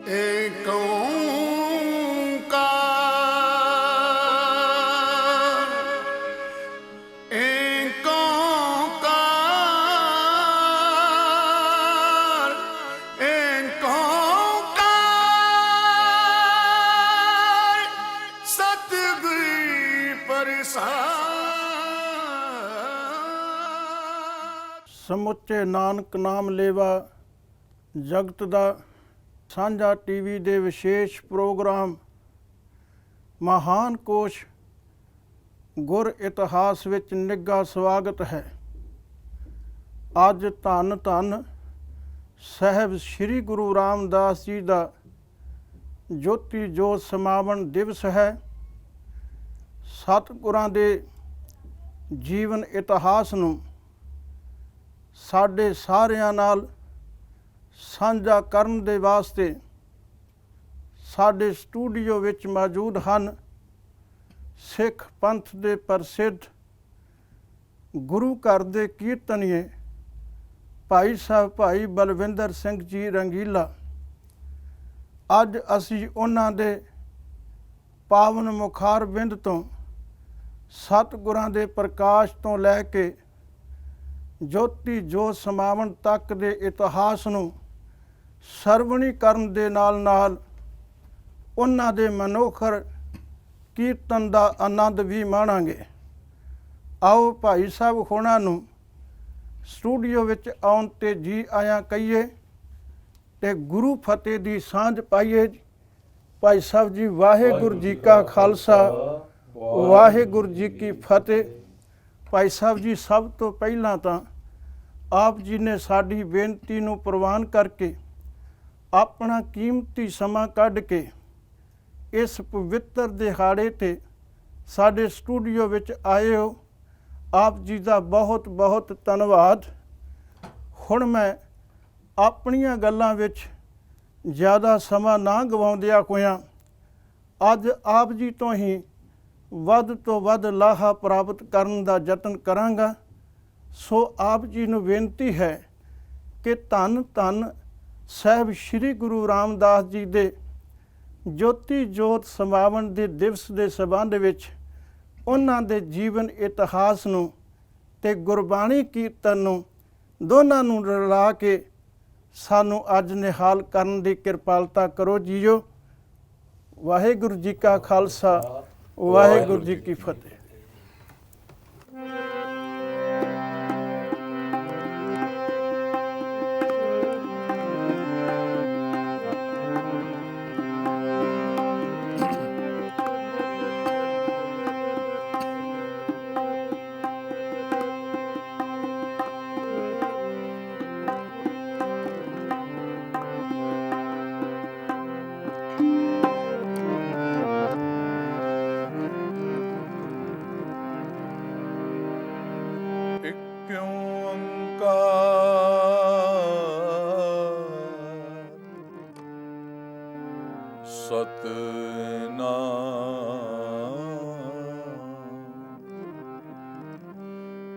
ਏਕ ਓਂਕਾਰ ਏਕ ਓਂਕਾਰ ਏਕ ਓਂਕਾਰ ਸਤਿਗੁਰ ਪ੍ਰਸਾਦਿ। ਸਮੁੱਚੇ ਨਾਨਕ ਨਾਮ ਲੇਵਾ ਜਗਤ ਦਾ ਸਾਂਝਾ ਟੀਵੀ ਦੇ ਵਿਸ਼ੇਸ਼ ਪ੍ਰੋਗਰਾਮ ਮਹਾਨ ਕੋਸ਼ ਗੁਰ ਇਤਿਹਾਸ ਵਿੱਚ ਨਿੱਘਾ ਸਵਾਗਤ ਹੈ। ਅੱਜ ਧੰਨ ਧੰਨ ਸਾਹਿਬ ਸ੍ਰੀ ਗੁਰੂ ਰਾਮਦਾਸ ਜੀ ਦਾ ਜੋਤੀ ਜੋਤ ਸਮਾਵਨ ਦਿਵਸ ਹੈ। ਸਤਿਗੁਰਾਂ ਦੇ ਜੀਵਨ ਇਤਿਹਾਸ ਨੂੰ ਸਾਡੇ ਸਾਰਿਆਂ ਨਾਲ ਸਾਂਝਾ ਕਰਨ ਦੇ ਵਾਸਤੇ ਸਾਡੇ ਸਟੂਡੀਓ ਵਿੱਚ ਮੌਜੂਦ ਹਨ ਸਿੱਖ ਪੰਥ ਦੇ ਪ੍ਰਸਿੱਧ ਗੁਰੂ ਘਰ ਦੇ ਕੀਰਤਨੀਏ ਭਾਈ ਸਾਹਿਬ ਭਾਈ ਬਲਵਿੰਦਰ ਸਿੰਘ ਜੀ ਰੰਗੀਲਾ। ਅੱਜ ਅਸੀਂ ਉਹਨਾਂ ਦੇ ਪਾਵਨ ਮੁਖਾਰ ਬਿੰਦ ਤੋਂ ਸਤਿਗੁਰਾਂ ਦੇ ਪ੍ਰਕਾਸ਼ ਤੋਂ ਲੈ ਕੇ ਜੋਤੀ ਜੋਤ ਸਮਾਵਨ ਤੱਕ ਦੇ ਇਤਿਹਾਸ ਨੂੰ ਸਰਵਣੀ ਕਰਨ ਦੇ ਨਾਲ ਨਾਲ ਉਹਨਾਂ ਦੇ ਮਨੋਖਰ ਕੀਰਤਨ ਦਾ ਆਨੰਦ ਵੀ ਮਾਣਾਂਗੇ। ਆਓ ਭਾਈ ਸਾਹਿਬ ਹੋਣਾ ਨੂੰ ਸਟੂਡੀਓ ਵਿੱਚ ਆਉਣ 'ਤੇ ਜੀ ਆਇਆਂ ਕਹੀਏ ਅਤੇ ਗੁਰੂ ਫਤਿਹ ਦੀ ਸਾਂਝ ਪਾਈਏ। ਭਾਈ ਸਾਹਿਬ ਜੀ, ਵਾਹਿਗੁਰੂ ਜੀ ਕਾ ਖਾਲਸਾ ਵਾਹਿਗੁਰੂ ਜੀ ਕੀ ਫਤਿਹ। ਭਾਈ ਸਾਹਿਬ ਜੀ, ਸਭ ਤੋਂ ਪਹਿਲਾਂ ਤਾਂ ਆਪ ਜੀ ਨੇ ਸਾਡੀ ਬੇਨਤੀ ਨੂੰ ਪ੍ਰਵਾਨ ਕਰਕੇ ਆਪਣਾ ਕੀਮਤੀ ਸਮਾਂ ਕੱਢ ਕੇ ਇਸ ਪਵਿੱਤਰ ਦਿਹਾੜੇ 'ਤੇ ਸਾਡੇ ਸਟੂਡੀਓ ਵਿੱਚ ਆਏ ਹੋ। ਆਪ ਜੀ ਦਾ ਬਹੁਤ ਬਹੁਤ ਧੰਨਵਾਦ। ਹੁਣ ਮੈਂ ਆਪਣੀਆਂ ਗੱਲਾਂ ਵਿੱਚ ਜ਼ਿਆਦਾ ਸਮਾਂ ਨਾ ਗਵਾਉਂਦਿਆਂ ਹੋਇਆਂ ਅੱਜ ਆਪ ਜੀ ਤੋਂ ਹੀ ਵੱਧ ਤੋਂ ਵੱਧ ਲਾਹਾ ਪ੍ਰਾਪਤ ਕਰਨ ਦਾ ਯਤਨ ਕਰਾਂਗਾ। ਸੋ ਆਪ ਜੀ ਨੂੰ ਬੇਨਤੀ ਹੈ ਕਿ ਧੰਨ ਧੰਨ ਸਾਹਿਬ ਸ੍ਰੀ ਗੁਰੂ ਰਾਮਦਾਸ ਜੀ ਦੇ ਜੋਤੀ ਜੋਤ ਸਮਾਵਨ ਦੇ ਦਿਵਸ ਦੇ ਸੰਬੰਧ ਵਿੱਚ ਉਹਨਾਂ ਦੇ ਜੀਵਨ ਇਤਿਹਾਸ ਨੂੰ ਅਤੇ ਗੁਰਬਾਣੀ ਕੀਰਤਨ ਨੂੰ ਦੋਨਾਂ ਨੂੰ ਰਲਾ ਕੇ ਸਾਨੂੰ ਅੱਜ ਨਿਹਾਲ ਕਰਨ ਦੀ ਕਿਰਪਾਲਤਾ ਕਰੋ ਜੀਓ। ਵਾਹਿਗੁਰੂ ਜੀ ਕਾ ਖਾਲਸਾ ਵਾਹਿਗੁਰੂ ਜੀ ਕੀ ਫਤਿਹ।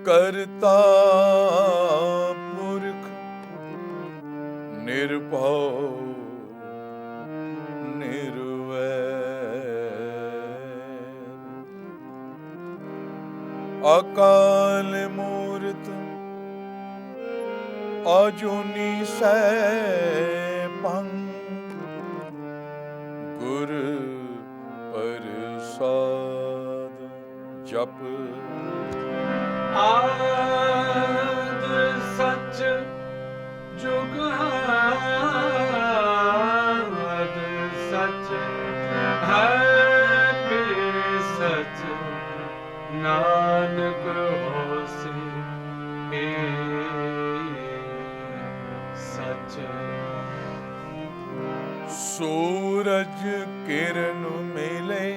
ਕਰਤਾ ਪੁਰਖ ਨਿਰਭਉ ਨਿਰਵੈਰ ਅਕਾਲ ਮੂਰਤ ਅਜੂਨੀ ਸੈਭੰ ਗੁਰ ਪ੍ਰਸਾਦ ਜਪ ਆਦ ਸਚ ਜੁਗਾਦ ਸਚ ਹੈ ਸਚ ਨਾਨਕ ਹੋਸੀ ਸਚ। ਸੂਰਜ ਕਿਰਨ ਮਿਲੇ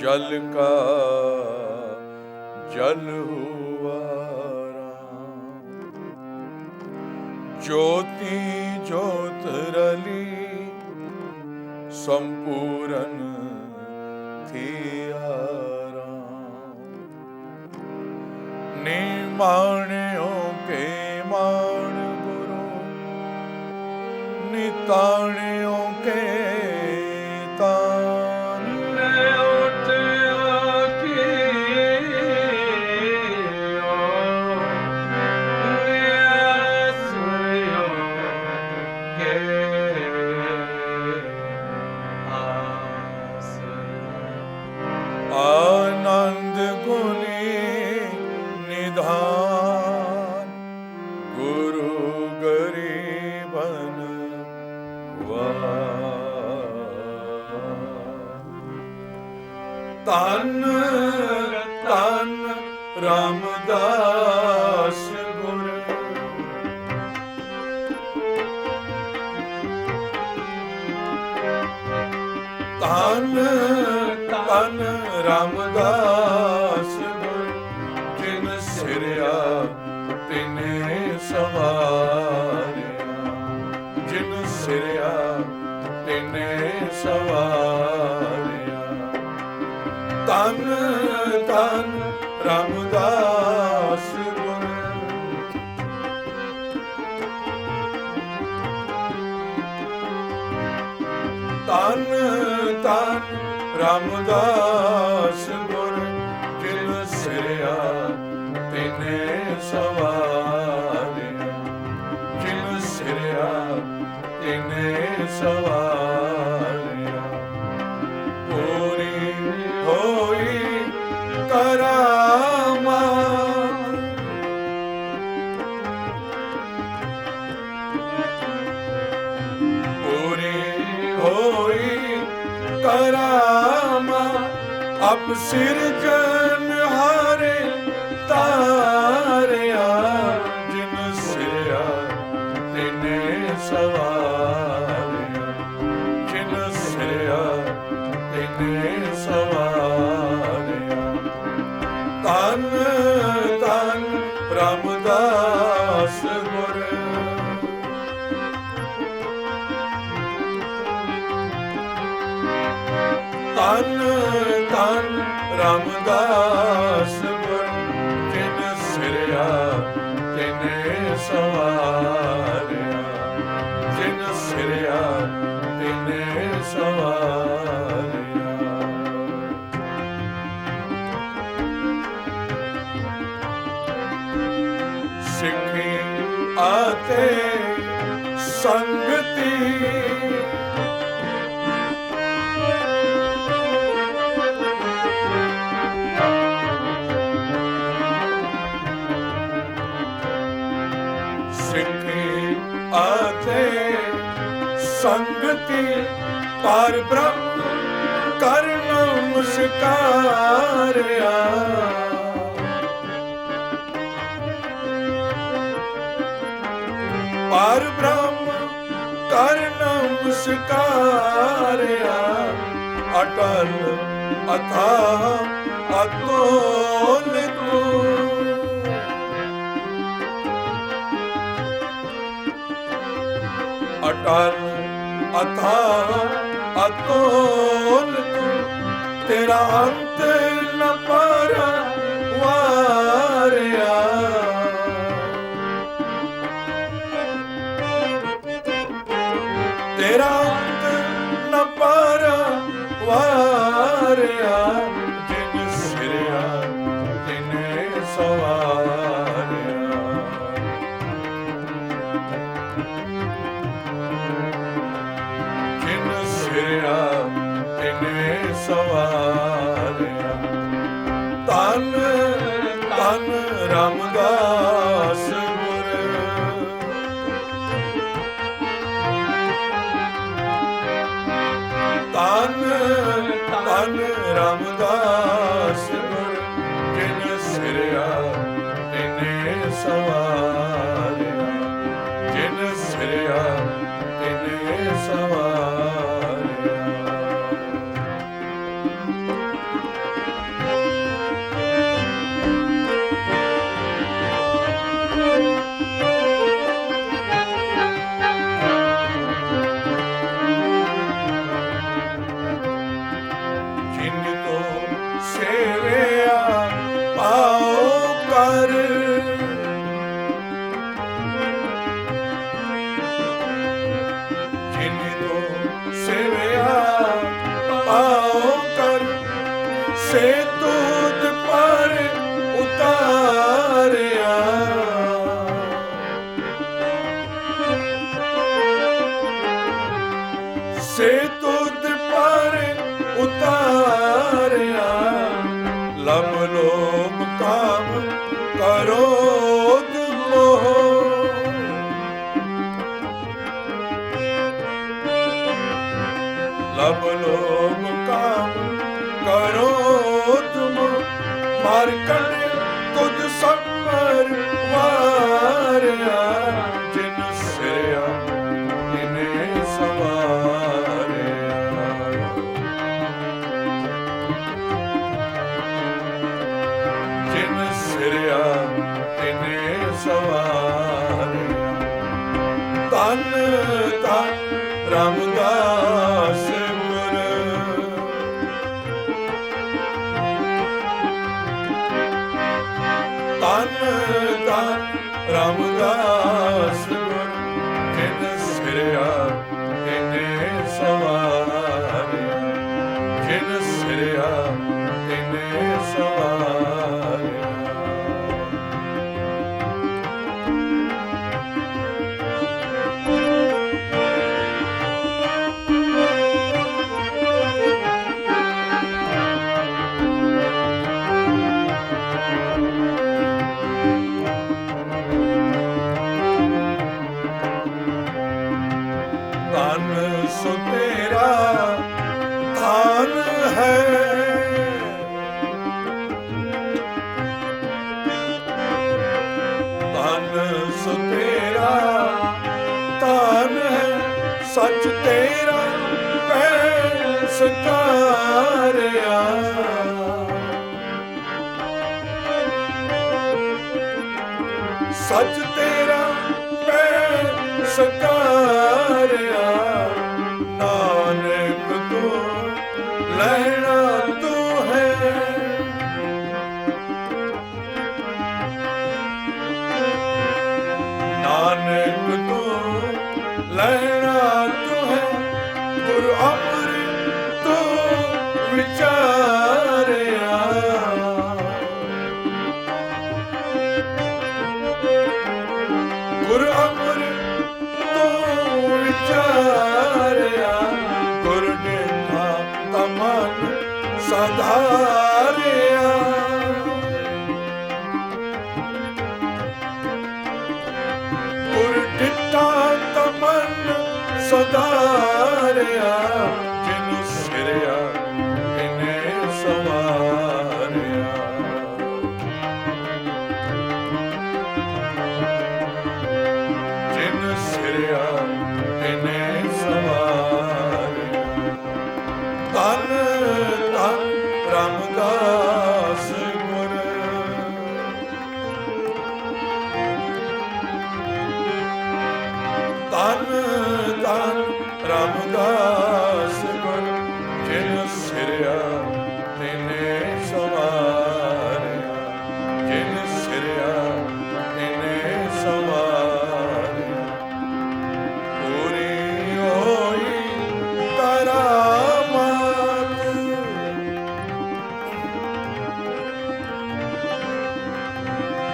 ਜਲ ਕਾ ਜਲ ਹੁਆ ਰਾਮ ज्योति ज्योत रली संपूਰਨ थिया राम निमाण्यों के मान गुरु नित ਤਾਣਿਓ ਕੇ ਤਾਨ ਨੇ ਉਠਿਆ ਕੀਓ ਨਿਆਸਰਿਓ ਕੇ ਆਸਰਾ ਆਨੰਦ ਗੁਣੀ ਨਿਧਾਨ ਗੁਰੂ ਗਰੀਬਨ ਤਨ ਤਨ ਰਾਮਦਾਸ ਗੁਰ ਤਨ ਤਨ ਰਾਮਦਾਸ ਗੁਰ ਜਿਨ ਸਿਰਿਆ ਤਿਨੇ ਸਵਾਰਿਆ ਜਿਨ ਸਿਰਿਆ ਤਿਨੇ ਸਵਾਰਿਆ ਤਨ ਤਨ ਰਾਮਦਾਸ ਗੁਰ ਤਨ ਤਨ ਰਾਮਦਾਸ ਗੁਰ ਜਿਨ ਸਿਰਿਆ ਤਿਨੇ ਸਵਾਰਿਆ ਜਿਨ ਸਿਰਿਆ ਤਿਨੇ ਸਵਾਰਿਆ ਪੂਰੀ ਹੋਈ ਕਰਾਮਾਤ ਪੂਰੀ ਹੋਈ ਕਰਾਮਾਤ ਅਪ ਸਿਰਜਨਹਾਰੇ ਤਾਰਿਆ ਜਿਨ ਸਿਰਿਆ ਤਿਨੇ ਸਵਾਰਿਆ ਜਿਨ ਸਿਰਿਆ ਤਿਨੇ ਸਵਾਰਿਆ ਤਨ ਤਨ ਰਾਮਦਾਸ ਗੁਰ ਤਨ ਤਨ ਰਾਮਦਾਸ ਗੁਰ ਜਿਨ ਸਿਰਿਆ ਤਿਨੇ ਸਵਾਰਿਆ ਜਿਨ ਸਿਰਿਆ ਤਿਨੇ ਸਵਾਰਿਆ ਸਿੱਖੀ ਆਤੇ ਸੰਗਤੀ ਸਿੱਖੀ ਆਤੇ ਸੰਗਤੀ ਪਰ ਬ੍ਰਹਮ ਕਰਨ ਨਮਸਕਾਰਿਆ ਪਰ ਬ੍ਰਹਮ ਕਰਨ ਨਮਸਕਾਰਿਆ ਅਟਲ ਅਥਾਹ ਅਤੁਲਿਤ ਅਟਲ ਅਥਾਹ ਅਤੁਲਿਤ ਤੇਰਾ ਅੰਤ ਨ ਪਰਵਾਰਿਆ ਤੇਰਾ ਅੰਤ ਨ ਪਰਵਾਰਿਆ ਜਿਨ ਸਿਰਿਆ ਤਿਨੇ ਸਵਾਰਿਆ ਜਿਨ ਸਿਰਿਆ ਤਿਨੇ ਸਵਾਰਿਆ ਤਨ ਤਨ ਰਾਮਦਾਸ ਗੁਰ ਤਨ ਤਨ ਰਾਮਦਾਸ ਗੁਰ ਜਿਨ ਸਿਰਿਆ ਤਿਨੇ ਸਵਾਰਿਆ ਜਿਨ ਸਿਰਿਆ ਤਿਨੇ ਸਵਾਰਿਆ ਜਿਨ ਤੋਂ ਸੇਵਿਆ ਪਾਉ ਕਰ ਸੇ ਤੁਧ ਪਰ ਉਤਾਰਿਆ, ਲਬ ਲੋਭ ਕਾਮ ਕਰੋਧ ਮੋਹ, ਲਬ ਲੋਭ ਕਾਮ ਕਰੋਧ ਮੋਹ, ਮਾਰ ਕੱਢ ਤੁਧ ਸੰਮਰ ਵਾਰਿਆ, ਜਿਨ ਸਿਰਿਆ ਤਿਨੇ ਸਵਾਰਿਆ, ਜਿਨ ਸਿਰਿਆ ਤਿਨੇ ਸਵਾਰਿਆ। ਧੰਨ ਧੰਨ ਰਾਮਦਾਸ ਗੁਰ, ਧੰਨ ਧੰਨ ਰਾਮਦਾਸ ਗੁਰ, ਜਿਨ ਸਿਰਿਆ ਤਿਨੇ ਸਵਾਰਿਆ, ਜਿਨ ਸਿਰਿਆ ਤਿਨੇ ਸਵਾਰਿਆ। ਧਨ ਸੋ ਤੇਰਾ ਧਨ ਹੈ, ਧਨ ਸੋ ਤੇਰਾ ਧਨ ਹੈ, ਸੱਚ ਤੇਰਾ ਪੈ ਸਕਾਰਿਆ, ਸੱਚ ਤੇਰਾ ਪੈ ਸਕਾਰਿਆ, ਨਾਨਕ ਤੂੰ ਲੈਣਾ ਤੂੰ ਹੈ, ਨਾਨਕ ਤੂੰ ਲੈਣਾ ਤੂੰ ਹੈ, ਗੁਰ ਅੰਮ੍ਰਿਤ ਤੂੰ ਵਿਚਾਰਿਆ, ਗੁਰ ਅੰਮ੍ਰਿਤ ਤੂੰ ਵਿਚਾਰਿਆ, ਗੁਰ ਡੇਠਾ ਤਮਨ ਸਧਾਰਿਆ, ਗੁਰ ਡਿਠਾ ਤਮਨ ਸਧਾਰਿਆ, ਜਿਨ ਸਿਰਿਆ ਤਿਨੇ ਸਵਾਰਿਆ, ਜਿਨ ਸਿਰਿਆ ਤਿਨੇ ਸਵਾਰਿਆ। ਧੰਨ ਧੰਨ ਰਾਮਦਾਸ ਗੁਰ, ਧੰਨ ਧੰਨ ਰਾਮਦਾਸ ਗੁਰ, ਜਿਨ ਸਿਰਿਆ ਤਿਨੇ ਸਵਾਰਿਆ, ਜਿਨ ਸਿਰਿਆ ਤਿਨੇ ਸਵਾਰਿਆ। ਪੂਰੀ ਹੋਈ ਕਰਾਮਾਤ,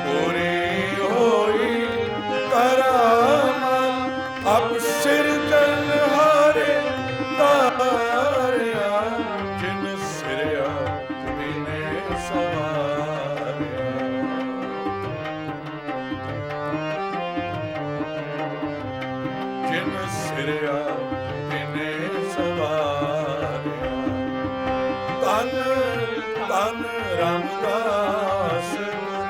ਪੂਰੀ ਹੋਈ ਕਰਾਮਾਤ, ਅਬ ਸਿਰਜਣਹਾਰੇ ਤਾਰਿਆ, ਜਿਨ ਸਿਰਿਆ ਤਿਨੇ ਸਵਾਰਿਆ, ਜਿਨ ਸਿਰਿਆ ਤਿਨੇ ਸਵਾਰਿਆ। ਧੰਨ ਧੰਨ ਰਾਮਦਾਸ ਗੁਰ,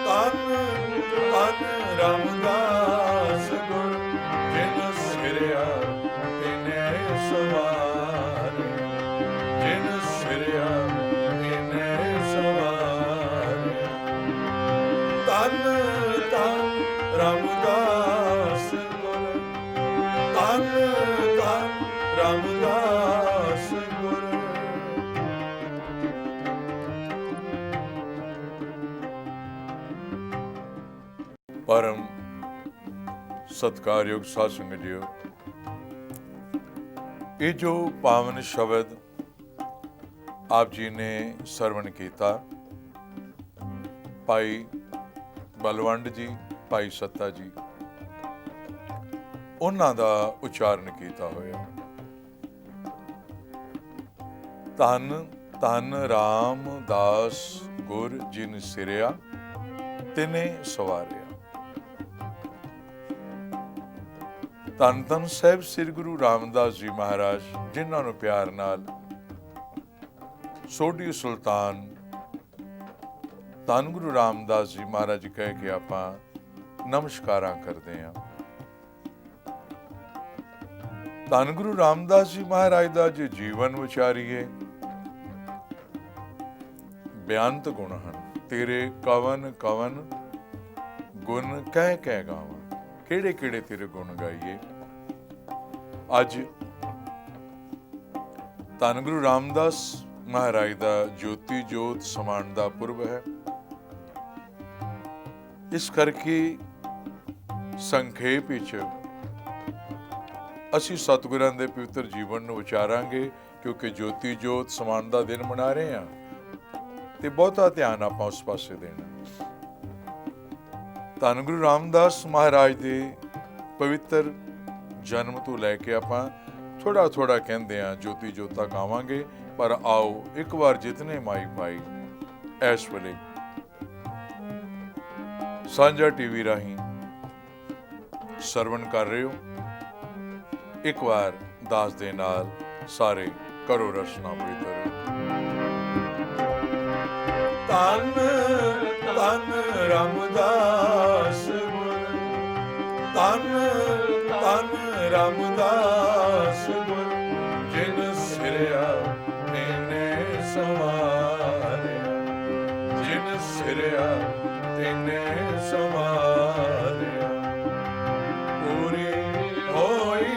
ਧੰਨ ਧੰਨ ਰਾਮਦਾਸ ਗੁਰ, ਜਿਨ ਸਿਰਿਆ ਤਿਨੇ ਸਵਾਰਿਆ, ਜਿਨ ਸਿਰਿਆ ਤਿਨੇ ਸਵਾਰਿਆ। ਧੰਨ ਧੰਨ ਰਾਮਦਾਸ ਗੁਰ, ਧੰਨ ਧੰਨ ਰਾਮਦਾਸ ਗੁਰ। ਪਰਮ ਸਤਿਕਾਰਯੋਗ ਸਾਧ ਸੰਗਤ ਜੀਓ, ਇਹ ਜੋ ਪਾਵਨ ਸ਼ਬਦ ਆਪ ਜੀ ਨੇ ਸਰਵਣ ਕੀਤਾ, ਭਾਈ ਬਲਵੰਡ ਜੀ, ਭਾਈ ਸੱਤਾ ਜੀ, ਉਹਨਾਂ ਦਾ ਉਚਾਰਨ ਕੀਤਾ ਹੋਇਆ। ਧੰਨ ਧੰਨ ਰਾਮਦਾਸ ਗੁਰ ਜਿਨ ਸਿਰਿਆ ਤਿਨੇ ਸਵਾਰਿਆ। ਧੰਨ ਧੰਨ ਸਾਹਿਬ ਸ੍ਰੀ ਗੁਰੂ ਰਾਮਦਾਸ ਜੀ ਮਹਾਰਾਜ, ਜਿਨ੍ਹਾਂ ਨੂੰ ਪਿਆਰ ਨਾਲ ਸੋਢੀ ਸੁਲਤਾਨ ਧੰਨ ਗੁਰੂ ਰਾਮਦਾਸ ਜੀ ਮਹਾਰਾਜ ਕਹਿ ਕੇ ਆਪਾਂ ਨਮਸਕਾਰਾਂ ਕਰਦੇ ਹਾਂ। ਧੰਨ ਗੁਰੂ ਰਾਮਦਾਸ ਜੀ ਮਹਾਰਾਜ ਦਾ ਜੇ ਜੀਵਨ ਵਿਚਾਰੀਏ, ਬੇਅੰਤ ਗੁਣ ਹਨ। ਤੇਰੇ ਕਵਨ ਕਵਨ ਗੁਣ ਕਹਿ ਕਹਿ ਗਾਵਾਂ, ਕਿਹੜੇ ਕਿਹੜੇ ਤੇਰੇ ਗੁਣ ਗਾਈਏ। ਅੱਜ ਧੰਨ ਗੁਰੂ ਰਾਮਦਾਸ ਮਹਾਰਾਜ ਦਾ ਜੋਤੀ ਜੋਤ ਸਮਾਣ ਦਾ ਪੁਰਬ ਹੈ। ਇਸ ਕਰਕੇ ਸੰਖੇਪ ਵਿੱਚ ਅਸੀਂ ਸਤਿਗੁਰਾਂ ਦੇ ਪਵਿੱਤਰ ਜੀਵਨ ਨੂੰ ਵਿਚਾਰਾਂਗੇ, ਕਿਉਂਕਿ ਜੋਤੀ ਜੋਤ ਸਮਾਣ ਦਾ ਦਿਨ ਮਨਾ ਰਹੇ ਹਾਂ ਤੇ ਬਹੁਤਾ ਧਿਆਨ ਆਪਾਂ ਉਸ ਪਾਸੇ ਦੇਣਾ। ਧੰਨ ਗੁਰੂ ਰਾਮਦਾਸ ਮਹਾਰਾਜ ਦੇ ਪਵਿੱਤਰ ਜਨਮ ਤੋਂ ਲੈ ਕੇ ਆਪਾਂ ਥੋੜਾ ਥੋੜਾ ਕਹਿੰਦੇ ਆ ਜੋਤੀ ਜੋਤਾ ਗਾਵਾਂਗੇ, ਪਰ ਆਓ ਇੱਕ ਵਾਰ ਜਿਤਨੇ ਮਾਈ ਪਾਈ ਇਸ ਵੇਲੇ ਸਾਂਝਾ ਟੀਵੀ ਰਾਹੀਂ ਸਰਵਣ ਕਰ ਰਹੇ ਹੋ, ਇੱਕ ਵਾਰ ਦਾਸ ਦੇ ਨਾਲ ਸਾਰੇ ਕਰੋ ਰਸਨਾ ਪਵਿੱਤਰ। ਧੰਨ ਧੰਨ ਰਾਮਦਾਸ ਗੁਰ, ਧੰਨ ਧੰਨ ਰਾਮਦਾਸ ਗੁਰ ਜਿਨ ਸਿਰਿਆ ਤਿਨੇ ਸਵਾਰਿਆ, ਜਿਨ ਸਿਰਿਆ ਤਿਨੇ ਸਵਾਰਿਆ। ਪੂਰੀ ਹੋਈ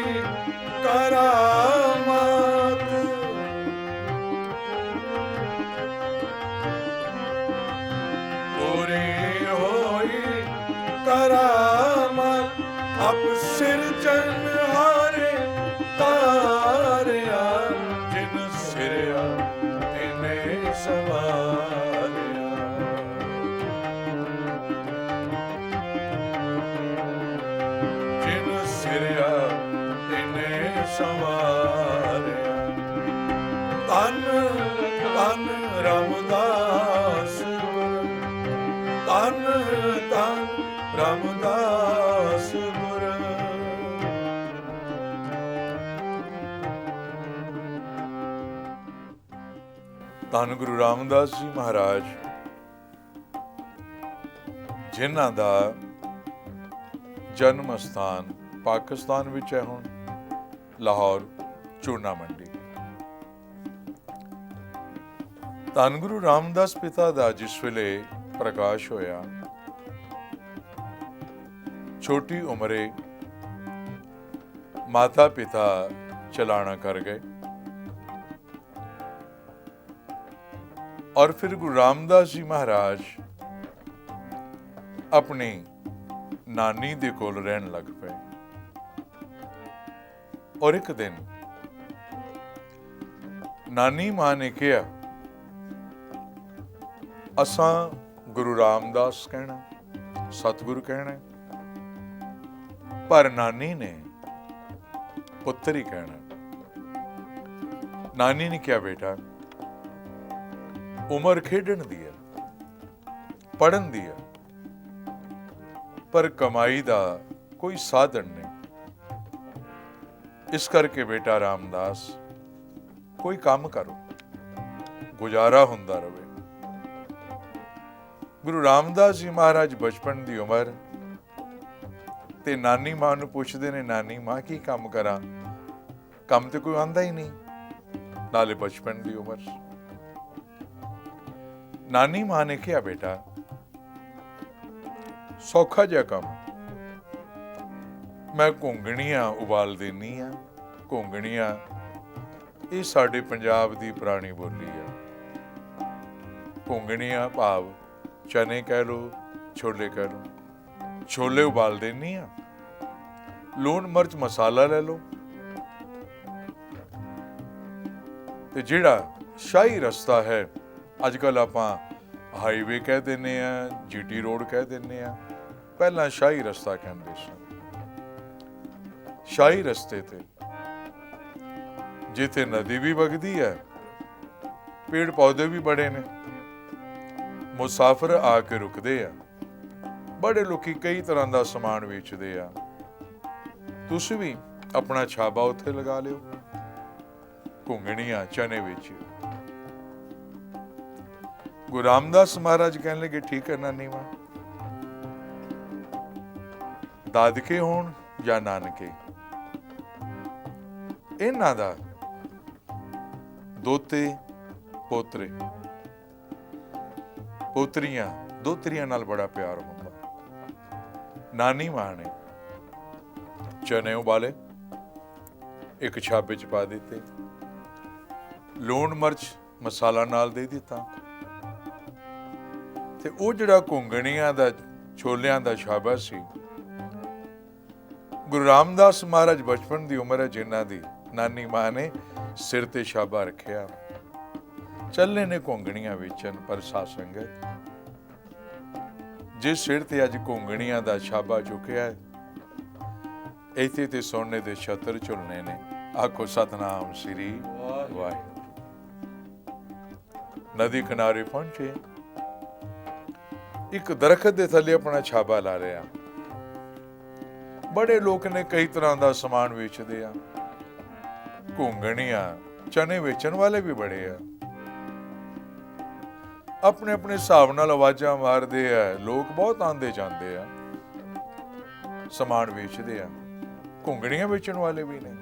ਕਰਾਮਾਤ, ਪੂਰੀ ਹੋਈ ਕਰਾਮਾਤ, ਅਪ ਸਿਰਜਣਹਾਰੇ ਤਾਰਿਆ, ਜਿਨ ਸਿਰਿਆ ਤਿਨੇ ਸਵਾਰਿਆ। ਜਿਨ ਸਿਰਿਆ ਤਿਨੇ ਸਵਾਰਿਆ। ਧੰਨ ਧੰਨ ਰਾਮਦਾਸ ਗੁਰ, ਧੰਨ ਧੰਨ ਰਾਮਦਾਸ ਗੁਰ। ਧੰਨ ਗੁਰੂ ਰਾਮਦਾਸ ਜੀ ਮਹਾਰਾਜ, ਜਿਨ੍ਹਾਂ ਦਾ ਜਨਮ ਸਥਾਨ ਪਾਕਿਸਤਾਨ ਵਿੱਚ ਹੈ, ਹੁਣ ਲਾਹੌਰ ਚੂਨਾ ਮੰਡੀ। ਧੰਨ ਗੁਰੂ ਰਾਮਦਾਸ ਪਿਤਾ ਦਾ ਜਿਸ ਵੇਲੇ ਪ੍ਰਕਾਸ਼ ਹੋਇਆ, ਛੋਟੀ ਉਮਰੇ ਮਾਤਾ ਪਿਤਾ ਚਲਾਣਾ ਕਰ ਗਏ, ਔਰ ਫਿਰ ਗੁਰੂ ਰਾਮਦਾਸ ਜੀ ਮਹਾਰਾਜ ਆਪਣੀ ਨਾਨੀ ਦੇ ਕੋਲ ਰਹਿਣ ਲੱਗ ਪਏ। ਔਰ ਇੱਕ ਦਿਨ ਨਾਨੀ ਮਾਂ ਨੇ ਕਿਹਾ, ਅਸਾਂ ਗੁਰੂ ਰਾਮਦਾਸ ਕਹਿਣਾ, ਸਤਿਗੁਰੂ ਕਹਿਣਾ, ਪਰ ਨਾਨੀ ਨੇ ਪੁੱਤਰ ਹੀ ਕਹਿਣਾ। ਨਾਨੀ ਨੇ ਕਿਹਾ, ਬੇਟਾ ਉਮਰ ਖੇਡਣ ਦੀ ਹੈ, ਪੜ੍ਹਨ ਦੀ ਹੈ, ਪਰ ਕਮਾਈ ਦਾ ਕੋਈ ਸਾਧਨ ਨਹੀਂ। ਇਸ ਕਰਕੇ ਬੇਟਾ ਰਾਮਦਾਸ ਕੋਈ ਕੰਮ ਕਰੋ, ਗੁਜ਼ਾਰਾ ਹੁੰਦਾ ਰਵੇ। ਗੁਰੂ ਰਾਮਦਾਸ ਜੀ ਮਹਾਰਾਜ ਬਚਪਨ ਦੀ ਉਮਰ ਤੇ ਨਾਨੀ ਮਾਂ ਨੂੰ ਪੁੱਛਦੇ ਨੇ, ਨਾਨੀ ਮਾਂ ਕੀ ਕੰਮ ਕਰਾਂ, ਕੰਮ ਤੇ ਕੋਈ ਆਂਦਾ ਹੀ ਨਹੀਂ, ਨਾਲੇ ਬਚਪਨ ਦੀ ਉਮਰ। ਨਾਨੀ ਮਾਂ ਨੇ ਕਿਹਾ, ਬੇਟਾ ਸੌਖਾ ਜਿਹਾ ਕੰਮ, ਮੈਂ ਘੁੰਗਣੀਆਂ ਉਬਾਲ ਦੇਣੀ ਆ। ਘੁੰਗਣੀਆਂ ਇਹ ਸਾਡੇ ਪੰਜਾਬ ਦੀ ਪੁਰਾਣੀ ਬੋਲੀ ਆ। ਘੁੰਗਣੀਆਂ ਭਾਵ ਚਨੇ ਕਹਿ ਲੋ, ਛੋਲੇ ਕਹਿ ਲੋ। ਛੋਲੇ ਉਬਾਲ ਦੇਣੀ ਆ, ਲੂਣ ਮਿਰਚ ਮਸਾਲਾ ਲੈ ਲਓ, ਤੇ ਜਿਹੜਾ ਸ਼ਾਹੀ ਰਸਤਾ ਹੈ, ਅੱਜ ਕੱਲ ਆਪਾਂ ਹਾਈਵੇ ਕਹਿ ਦਿੰਦੇ ਆ, ਜੀਟੀ ਰੋਡ ਕਹਿ ਦਿੰਦੇ ਆ, ਪਹਿਲਾਂ ਸ਼ਾਹੀ ਰਸਤਾ ਕਹਿੰਦੇ ਸਨ। ਸ਼ਾਹੀ ਰਸਤੇ ਤੇ ਜਿੱਥੇ ਨਦੀ ਵੀ ਵਗਦੀ ਹੈ ਪੇੜ ਪੌਦੇ ਵੀ ਬੜੇ ਨੇ, ਮੁਸਾਫਰ ਆ ਕੇ ਰੁਕਦੇ ਆ, ਬੜੇ ਲੋਕੀ ਕਈ ਤਰ੍ਹਾਂ ਦਾ ਸਮਾਨ ਵੇਚਦੇ ਆ। ਤੁਸੀਂ ਵੀ ਆਪਣਾ ਛਾਬਾ ਉੱਥੇ ਲਗਾ ਲਿਓ, ਘੁੰਗਣੀਆਂ ਚਨੇ ਵੇਚਿਓ। ਗੁਰੂ ਰਾਮਦਾਸ ਮਹਾਰਾਜ ਕਹਿਣ ਲੱਗੇ ਠੀਕ ਹੈ ਨਾਨੀ ਮਾਂ, ਦਾਦਕੇ ਹੋਣ ਜਾਂ ਨਾਨਕੇ, ਇਹਨਾਂ ਦਾ ਦੋਤੇ ਪੋਤਰੇ ਪੋਤਰੀਆਂ ਦੋਤਰੀਆਂ ਨਾਲ ਬੜਾ ਪਿਆਰ ਹੁੰਦਾ। ਨਾਨੀ ਮਾਂ ਨੇ ਚਨੇ ਉਬਾਲੇ, ਇੱਕ ਛਾਬੇ ਚ ਪਾ ਦਿੱਤੇ, ਲੂਣ ਮਿਰਚ ਮਸਾਲਾ ਨਾਲ ਦੇ ਦਿੱਤਾ, ਤੇ ਉਹ ਜਿਹੜਾ ਘੁੰਗਣੀਆਂ ਦਾ ਛੋਲਿਆਂ ਦਾ ਛਾਬਾ ਸੀ, ਗੁਰੂ ਰਾਮਦਾਸ ਮਹਾਰਾਜ ਬਚਪਨ ਦੀ ਉਮਰ ਹੈ ਜਿਨ੍ਹਾਂ ਦੀ, ਨਾਨੀ ਮਾਂ ਨੇ ਸਿਰ ਤੇ ਛਾਬਾ ਰੱਖਿਆ, ਚੱਲੇ ਨੇ ਘੁੰਗਣੀਆਂ ਵੇਚਣ। ਪਰ ਸਾਧ ਸੰਗਤ, ਜਿਸ ਸਿਰ ਤੇ ਅੱਜ ਘੁੰਗਣੀਆਂ ਦਾ ਛਾਬਾ ਚੁੱਕਿਆ ਹੈ, ਇੱਥੇ ਤੇ ਸੋਨੇ ਦੇ ਛੱਤਰ ਝੁਲਨੇ ਨੇ। ਆਖੋ ਸਤਨਾਮ ਸ੍ਰੀ ਵਾਹਿਗੁਰੂ। ਨਦੀ ਕਿਨਾਰੇ ਪਹੁੰਚੇ, ਇੱਕ ਦਰਖਤ ਦੇ ਥੱਲੇ ਆਪਣਾ ਛਾਬਾ ਲਾ ਲਿਆ। ਬੜੇ ਲੋਕ ਨੇ, ਕਈ ਤਰ੍ਹਾਂ ਦਾ ਸਮਾਨ ਵੇਚਦੇ ਆ, ਘੁੰਗਣੀਆਂ ਚਨੇ ਵੇਚਣ ਵਾਲੇ ਵੀ ਬੜੇ ਆ, ਆਪਣੇ ਆਪਣੇ ਹਿਸਾਬ ਨਾਲ ਆਵਾਜ਼ਾਂ ਮਾਰਦੇ ਆ। ਲੋਕ ਬਹੁਤ ਆਉਂਦੇ ਜਾਂਦੇ ਆ, ਸਮਾਨ ਵੇਚਦੇ ਆ, ਘੁੰਗਣੀਆਂ ਵੇਚਣ ਵਾਲੇ ਵੀ ਨੇ।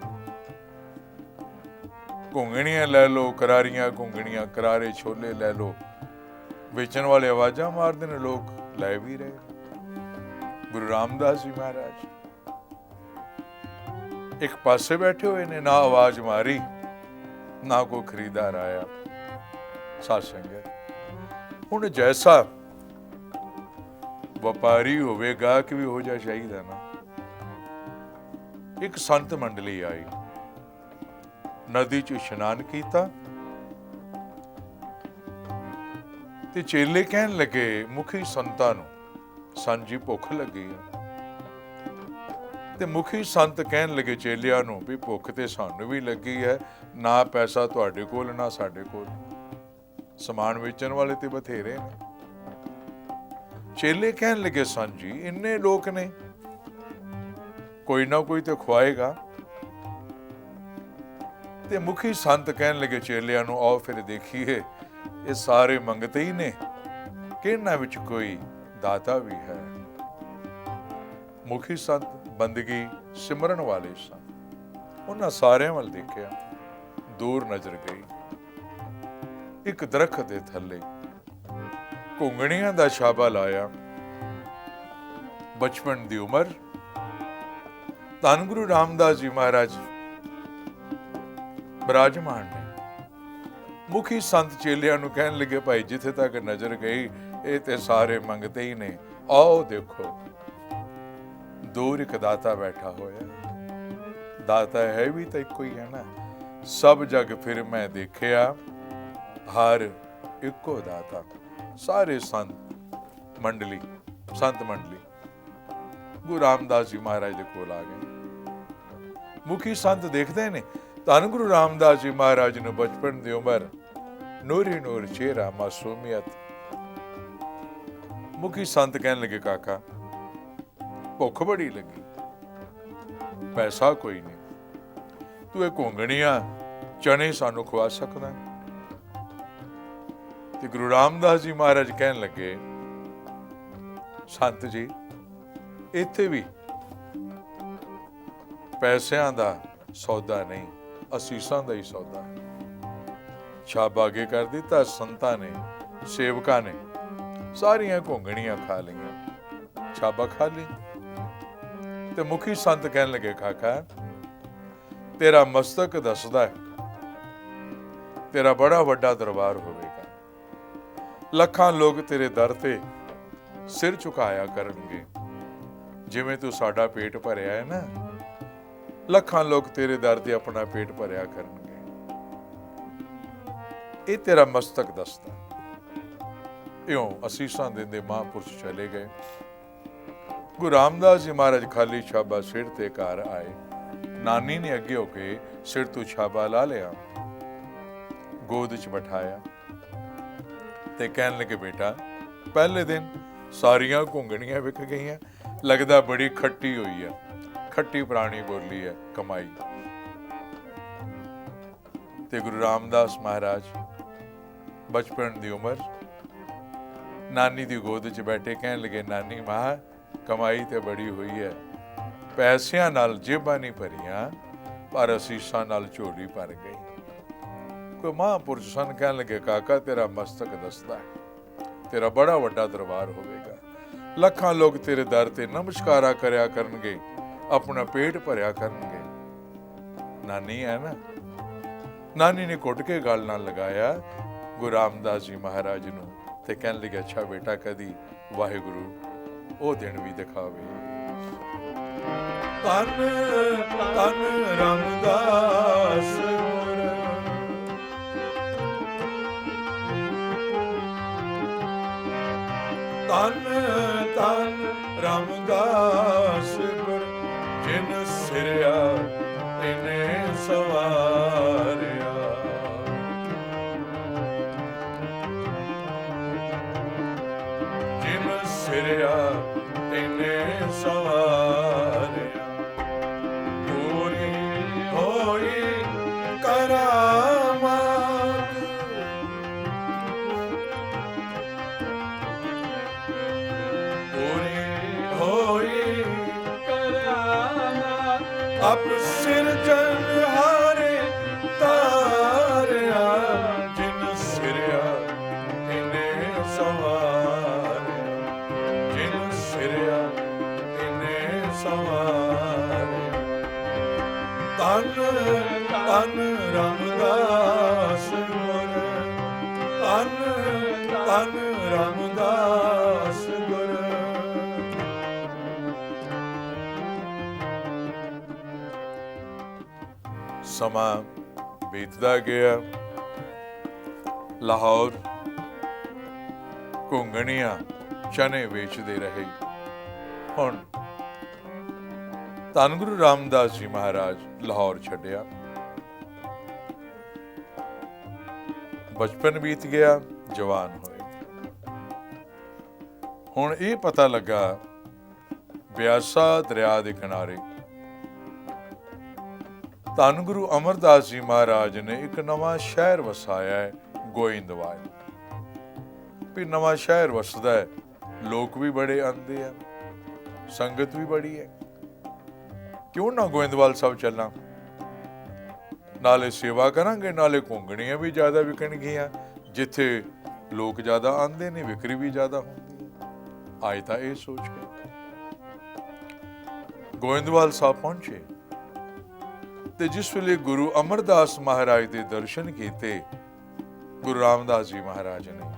ਘੁੰਗਣੀਆਂ ਲੈ ਲਓ, ਕਰਾਰੀਆਂ ਘੁੰਗਣੀਆਂ, ਕਰਾਰੇ ਛੋਲੇ ਲੈ ਲਓ, ਵੇਚਣ ਵਾਲੇ ਆਵਾਜ਼ਾਂ ਮਾਰਦੇ ਨੇ, ਲੋਕ ਲੈ ਵੀ ਰਹੇ। ਗੁਰੂ ਰਾਮਦਾਸ ਜੀ ਮਹਾਰਾਜ ਇੱਕ ਪਾਸੇ ਬੈਠੇ ਹੋਏ ਨੇ, ਨਾ ਆਵਾਜ਼ ਮਾਰੀ, ਨਾ ਕੋਈ ਖਰੀਦਾਰ ਆਇਆ। ਸਾਧ ਸੰਗਤ, ਹੁਣ ਜੈਸਾ ਵਪਾਰੀ ਹੋਵੇ, ਗਾਹਕ ਵੀ ਹੋ ਜਾ ਚਾਹੀਦਾ ਨਾ। ਇੱਕ ਸੰਤ ਮੰਡਲੀ ਆਈ, ਨਦੀ 'ਚ ਇਸ਼ਨਾਨ ਕੀਤਾ, ਤੇ ਚੇਲੇ ਕਹਿਣ ਲੱਗੇ ਮੁਖੀ ਸੰਤਾਂ ਨੂੰ, ਸੰਤ ਜੀ ਭੁੱਖ ਲੱਗੀ ਆ। ਤੇ ਮੁਖੀ ਸੰਤ ਕਹਿਣ ਲੱਗੇ ਚੇਲਿਆਂ ਨੂੰ ਵੀ ਭੁੱਖ ਤੇ ਸਾਨੂੰ ਵੀ ਲੱਗੀ ਹੈ, ਨਾ ਪੈਸਾ ਤੁਹਾਡੇ ਕੋਲ ਨਾ ਸਾਡੇ ਕੋਲ, ਸਮਾਨ ਵੇਚਣ ਵਾਲੇ ਤੇ ਬਥੇਰੇ ਨੇ। ਚੇਲੇ ਕਹਿਣ ਲੱਗੇ ਸੰਤ ਜੀ ਇੰਨੇ ਲੋਕ ਨੇ, ਕੋਈ ਨਾ ਕੋਈ ਤੇ ਖਵਾਏਗਾ। ਤੇ ਮੁਖੀ ਸੰਤ ਕਹਿਣ ਲੱਗੇ ਚੇਲਿਆਂ ਨੂੰ, ਆਓ ਫਿਰ ਦੇਖੀਏ, ਇਹ ਸਾਰੇ ਮੰਗਤੇ ਹੀ ਨੇ ਕਿ ਇਹਨਾਂ ਵਿੱਚ ਕੋਈ ਦਾਤਾ ਵੀ ਹੈ। ਮੁਖੀ ਸੰਤ ਬੰਦਗੀ ਸਿਮਰਨ ਵਾਲੇ ਸਨ, ਉਹਨਾਂ ਸਾਰਿਆਂ ਵੱਲ ਦੇਖਿਆ, ਦੂਰ ਨਜ਼ਰ ਗਈ, ਇੱਕ ਦਰਖਤ ਦੇ ਥੱਲੇ ਘੁੰਗਣੀਆਂ ਦਾ ਛਾਬਾ ਲਾਇਆ। ਬਚਪਨ ਦੀ ਉਮਰ, ਧੰਨ ਗੁਰੂ ਰਾਮਦਾਸ ਜੀ ਮਹਾਰਾਜ ਬਿਰਾਜਮਾਨ ਨੇ। ਮੁਖੀ ਸੰਤ ਚੇਲਿਆਂ ਨੂੰ ਕਹਿਣ ਲੱਗੇ, ਭਾਈ ਜਿੱਥੇ ਤੱਕ ਨਜ਼ਰ ਗਈ ਇਹ ਤੇ ਸਾਰੇ ਮੰਗਤੇ ਹੀ ਨੇ, ਆਓ ਦੇਖੋ, ਦੂਰ ਇੱਕ ਦਾਤਾ ਬੈਠਾ ਹੋਇਆ। ਦਾਤਾ ਹੈ ਵੀ ਤਾਂ ਇੱਕੋ ਹੀ ਹੈ ਨਾ, ਸਭ ਜਗ ਫਿਰ ਮੈਂ ਦੇਖਿਆ, ਹਰ ਇੱਕੋ ਦਾਤਾ। ਸਾਰੇ ਸੰਤ ਮੰਡਲੀ ਗੁਰੂ ਰਾਮਦਾਸ ਜੀ ਮਹਾਰਾਜ ਦੇ ਕੋਲ ਆ ਗਏ। ਮੁਖੀ ਸੰਤ ਦੇਖਦੇ ਨੇ ਧੰਨ ਗੁਰੂ ਰਾਮਦਾਸ ਜੀ ਮਹਾਰਾਜ ਨੂੰ ਬਚਪਨ ਦੀ ਉਮਰ, ਨੂਰੀ ਨੂਰ ਚਿਹਰਾ, ਮਾਸੂਮੀਅਤ। ਮੁਖੀ ਸੰਤ ਕਹਿਣ ਲੱਗੇ, ਕਾਕਾ ਭੁੱਖ ਬੜੀ ਲੱਗੀ, ਪੈਸਾ ਕੋਈ ਨਹੀਂ, ਤੂੰ ਇਹ ਘੁੰਗਣੀਆਂ ਚਨੇ ਸਾਨੂੰ ਖਵਾ ਸਕਦਾ? ਤੇ ਗੁਰੂ ਰਾਮਦਾਸ ਜੀ ਮਹਾਰਾਜ ਕਹਿਣ ਲੱਗੇ, ਸੰਤ ਜੀ ਇੱਥੇ ਵੀ ਪੈਸਿਆਂ ਦਾ ਸੌਦਾ ਨਹੀਂ, ਅਸੀਸਾਂ ਦਾ ਹੀ ਸੌਦਾ। ਛਾਬਾ ਅੱਗੇ ਕਰ ਦਿੱਤਾ, ਸੰਤਾਂ ਨੇ, ਸੇਵਕਾਂ ਨੇ ਸਾਰੀਆਂ ਘੁੰਗਣੀਆਂ ਖਾ ਲਈਆਂ, ਛਾਬਾ ਖਾ ਲਈ। ਤੇ ਮੁਖੀ ਸੰਤ ਕਹਿਣ ਲੱਗੇ, ਕਾਕਾ ਤੇਰਾ ਮਸਤਕ ਦੱਸਦਾ ਹੈ, ਤੇਰਾ ਬੜਾ ਵੱਡਾ ਦਰਬਾਰ ਹੋਵੇਗਾ, ਲੱਖਾਂ ਲੋਕ ਤੇਰੇ ਦਰ ਤੇ ਸਿਰ ਝੁਕਾਇਆ ਕਰਨਗੇ। ਜਿਵੇਂ ਤੂੰ ਸਾਡਾ ਪੇਟ ਭਰਿਆ ਹੈ ਨਾ, ਲੱਖਾਂ ਲੋਕ ਤੇਰੇ ਦਰ ਤੇ ਆਪਣਾ ਪੇਟ ਭਰਿਆ ਕਰਨਗੇ। ਇਹ ਤੇਰਾ ਮਸਤਕ ਦੱਸਦਾ। ਇਉਂ ਅਸੀਸਾਂ ਦਿੰਦੇ ਮਹਾਂਪੁਰਸ਼ ਚਲੇ ਗਏ। ਗੁਰੂ ਰਾਮਦਾਸ ਜੀ ਮਹਾਰਾਜ ਖਾਲੀ ਛਾਬਾ ਸਿਰ ਤੇ ਘਰ ਆਏ। ਨਾਨੀ ਨੇ ਅੱਗੇ ਹੋ ਕੇ ਸਿਰ ਤੋਂ ਛਾਬਾ ਲਾ ਲਿਆ, ਗੋਦ 'ਚ ਬਿਠਾਇਆ। ਤੇ ਕਹਿਣ ਲੱਗੇ, ਬੇਟਾ ਪਹਿਲੇ ਦਿਨ ਸਾਰੀਆਂ ਘੁੰਗਣੀਆਂ ਵਿਕ ਗਈਆਂ, ਲੱਗਦਾ ਬੜੀ ਖੱਟੀ ਹੋਈ ਹੈ, ਖੱਟੀ ਪੁਰਾਣੀ ਬੋਲੀ ਹੈ ਕਮਾਈ। ਤੇ ਗੁਰੂ ਰਾਮਦਾਸ ਮਹਾਰਾਜ ਬਚਪਨ ਦੀ ਉਮਰ ਨਾਨੀ ਦੀ ਗੋਦ 'ਚ ਬੈਠੇ ਕਹਿਣ ਲੱਗੇ, ਨਾਨੀ ਮਾਂ ਕਮਾਈ ਤੇ ਬੜੀ ਹੋਈ ਹੈ, ਪੈਸਿਆਂ ਨਾਲ ਜੇਬਾਂ ਨਹੀਂ ਭਰੀਆਂ ਪਰ ਅਸੀਸਾਂ ਨਾਲ ਝੋਲੀ ਭਰ ਗਈ। ਕੋਈ ਮਹਾਂਪੁਰਸ਼ ਸਨ, ਕਹਿਣ ਲੱਗੇ, ਕਾਕਾ ਤੇਰਾ ਮਸਤਕ ਦੱਸਦਾ ਹੈ, ਤੇਰਾ ਬੜਾ ਵੱਡਾ ਦਰਬਾਰ ਹੋਵੇਗਾ, ਲੱਖਾਂ ਲੋਕ ਤੇਰੇ ਦਰ ਤੇ ਨਮਸਕਾਰਾ ਕਰਿਆ ਕਰਨਗੇ, ਆਪਣਾ ਪੇਟ ਭਰਿਆ ਕਰਨਗੇ। ਨਾਨੀ ਹੈ ਨਾ, ਨਾਨੀ ਨੇ ਘੁੱਟ ਕੇ ਗੱਲ ਨਾਲ ਲਗਾਇਆ ਗੁਰੂ ਰਾਮਦਾਸ ਜੀ ਮਹਾਰਾਜ ਨੂੰ ਤੇ ਕਹਿਣ ਲੱਗੇ, ਅੱਛਾ ਬੇਟਾ ਕਦੀ ਵਾਹਿਗੁਰੂ ਉਹ ਦਿਨ ਵੀ ਦਿਖਾਵੇ। ਧੰਨ ਧੰਨ ਰਾਮਦਾਸ ਗੁਰ, ਧੰਨ ਧੰਨ ਰਾਮਦਾਸ ਗੁਰ, ਜਿਨ ਸਿਰਿਆ ਤਿਨੇ ਸਵਾਰਿਆ। ਜਿਨ ਸਿਰਿਆ ਤਿਨੇ ਸਵਾਰਿਆ, ਪੂਰੀ ਹੋਈ ਕਰਾਮਾਤ, ਹੋਈ ਕਰਾਮਾਤ, ਅਪ ਸਿਰਜਣਹਾਰੇ ਤਾਰਿਆ। ਜਿਨ ਸਿਰਿਆ ਤਿਨੇ ਸਵਾਰਿਆ, ਜਿਨ ਸਿਰਿਆ ਤਿਨੇ ਸਵਾਰਿਆ। ਧੰਨ ਧੰਨ ਰਾਮਦਾਸ ਗੁਰ, ਧੰਨ ਧੰਨ ਰਾਮਦਾਸ ਗੁਰ। ਸਮਾਂ ਬੀਤਦਾ ਗਿਆ, ਲਾਹੌਰ ਘੁੰਗਣੀਆਂ ਚਨੇ ਵੇਚਦੇ ਰਹੇ। ਹੁਣ ਧੰਨ ਗੁਰੂ ਰਾਮਦਾਸ ਜੀ ਮਹਾਰਾਜ ਲਾਹੌਰ ਛੱਡਿਆ, ਬਚਪਨ ਬੀਤ ਗਿਆ, ਜਵਾਨ ਹੋਏ। ਹੁਣ ਇਹ ਪਤਾ ਲੱਗਾ ਬਿਆਸਾ ਦਰਿਆ ਦੇ ਕਿਨਾਰੇ ਧੰਨ ਗੁਰੂ ਅਮਰਦਾਸ ਜੀ ਮਹਾਰਾਜ ਨੇ ਇੱਕ ਨਵਾਂ ਸ਼ਹਿਰ ਵਸਾਇਆ ਹੈ, ਗੋਇੰਦਵਾਲ। ਵੀ ਨਵਾਂ ਸ਼ਹਿਰ ਵਸਦਾ ਹੈ, ਲੋਕ ਵੀ ਬੜੇ ਆਉਂਦੇ ਆ, ਸੰਗਤ ਵੀ ਬੜੀ ਹੈ, ਕਿਉਂ ਨਾ ਗੋਇੰਦਵਾਲ ਸਾਹਿਬ ਚੱਲਾਂ, ਨਾਲੇ ਸੇਵਾ ਕਰਾਂਗੇ, ਨਾਲੇ ਘੁੰਗਣੀਆਂ ਵੀ ਜ਼ਿਆਦਾ ਵਿਕਣਗੀਆਂ। ਜਿੱਥੇ ਲੋਕ ਜ਼ਿਆਦਾ ਆਉਂਦੇ ਨੇ, ਵਿਕਰੀ ਵੀ ਜ਼ਿਆਦਾ ਹੁੰਦੀ ਹੈ। ਅੱਜ ਤਾਂ ਇਹ ਸੋਚ ਕੇ ਗੋਇੰਦਵਾਲ ਸਾਹਿਬ ਪਹੁੰਚੇ ਤੇ ਜਿਸ ਵੇਲੇ ਗੁਰੂ ਅਮਰਦਾਸ ਮਹਾਰਾਜ ਦੇ ਦਰਸ਼ਨ ਕੀਤੇ ਗੁਰੂ ਰਾਮਦਾਸ ਜੀ ਮਹਾਰਾਜ ਨੇ,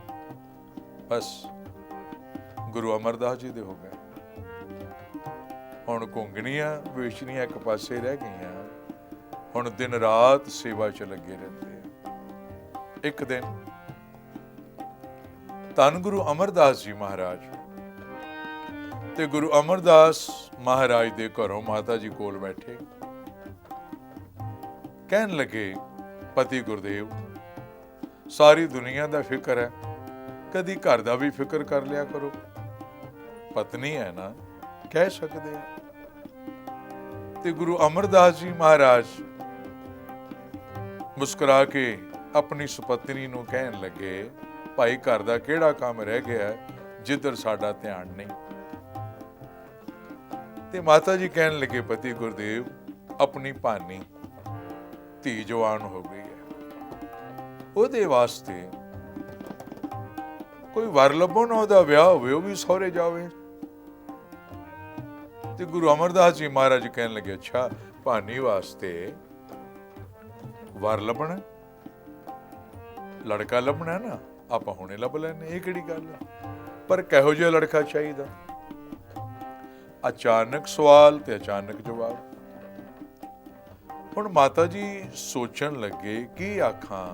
ਬਸ ਗੁਰੂ ਅਮਰਦਾਸ ਜੀ ਦੇ ਹੋ ਗਏ। ਹੁਣ ਘੁੰਗਣੀਆਂ ਵੇਚਣੀਆਂ ਇੱਕ ਪਾਸੇ ਰਹਿ ਗਈਆਂ, ਹੁਣ ਦਿਨ ਰਾਤ ਸੇਵਾ 'ਚ ਲੱਗੇ ਰਹਿੰਦੇ ਆ। ਇੱਕ ਦਿਨ ਧੰਨ ਗੁਰੂ ਅਮਰਦਾਸ ਜੀ ਮਹਾਰਾਜ ਤੇ ਗੁਰੂ ਅਮਰਦਾਸ ਮਹਾਰਾਜ ਦੇ ਘਰੋਂ ਮਾਤਾ ਜੀ ਕੋਲ ਬੈਠੇ, ਕਹਿਣ ਲੱਗੇ, ਪਤੀ ਗੁਰਦੇਵ, ਸਾਰੀ ਦੁਨੀਆ ਦਾ ਫਿਕਰ ਹੈ, ਕਦੀ ਘਰ ਦਾ ਵੀ ਫਿਕਰ ਕਰ ਲਿਆ ਕਰੋ। ਪਤਨੀ ਹੈ ਨਾ, ਕਹਿ ਸਕਦੇ ਆ। ਤੇ ਗੁਰੂ ਅਮਰਦਾਸ ਜੀ ਮਹਾਰਾਜ ਮੁਸਕਰਾ ਕੇ ਆਪਣੀ ਸੁਪਤਨੀ ਨੂੰ ਕਹਿਣ ਲੱਗੇ, ਭਾਈ ਘਰ ਦਾ ਕਿਹੜਾ ਕੰਮ ਰਹਿ ਗਿਆ ਜਿੱਧਰ ਸਾਡਾ ਧਿਆਨ ਨਹੀਂ। ਤੇ ਮਾਤਾ ਜੀ ਕਹਿਣ ਲੱਗੇ, ਪਤੀ ਗੁਰਦੇਵ, ਆਪਣੀ ਭਾਨੀ ਧੀ ਜਵਾਨ ਹੋ ਗਈ ਹੈ, ਉਹਦੇ ਵਾਸਤੇ ਕੋਈ ਵਰ ਲੱਭੋ ਨਾ, ਉਹਦਾ ਵਿਆਹ ਹੋਵੇ, ਉਹ ਵੀ ਸਹੁਰੇ ਜਾਵੇ। ਤੇ ਗੁਰੂ ਅਮਰਦਾਸ ਜੀ ਮਹਾਰਾਜ ਕਹਿਣ ਲੱਗੇ, ਅੱਛਾ ਭਾਨੀ ਵਾਸਤੇ ਵਰ ਲੱਭਣਾ, ਲੜਕਾ ਲੱਭਣਾ ਨਾ, ਆਪਾਂ ਹੁਣੇ ਲੱਭ ਲੈਣੇ, ਇਹ ਕਿਹੜੀ ਗੱਲ ਹੈ, ਪਰ ਕਿਹੋ ਜਿਹਾ ਲੜਕਾ ਚਾਹੀਦਾ? ਅਚਾਨਕ ਸਵਾਲ ਤੇ ਅਚਾਨਕ ਜਵਾਬ। ਹੁਣ ਮਾਤਾ ਜੀ ਸੋਚਣ ਲੱਗੇ, ਕੀ ਆਖਾਂ,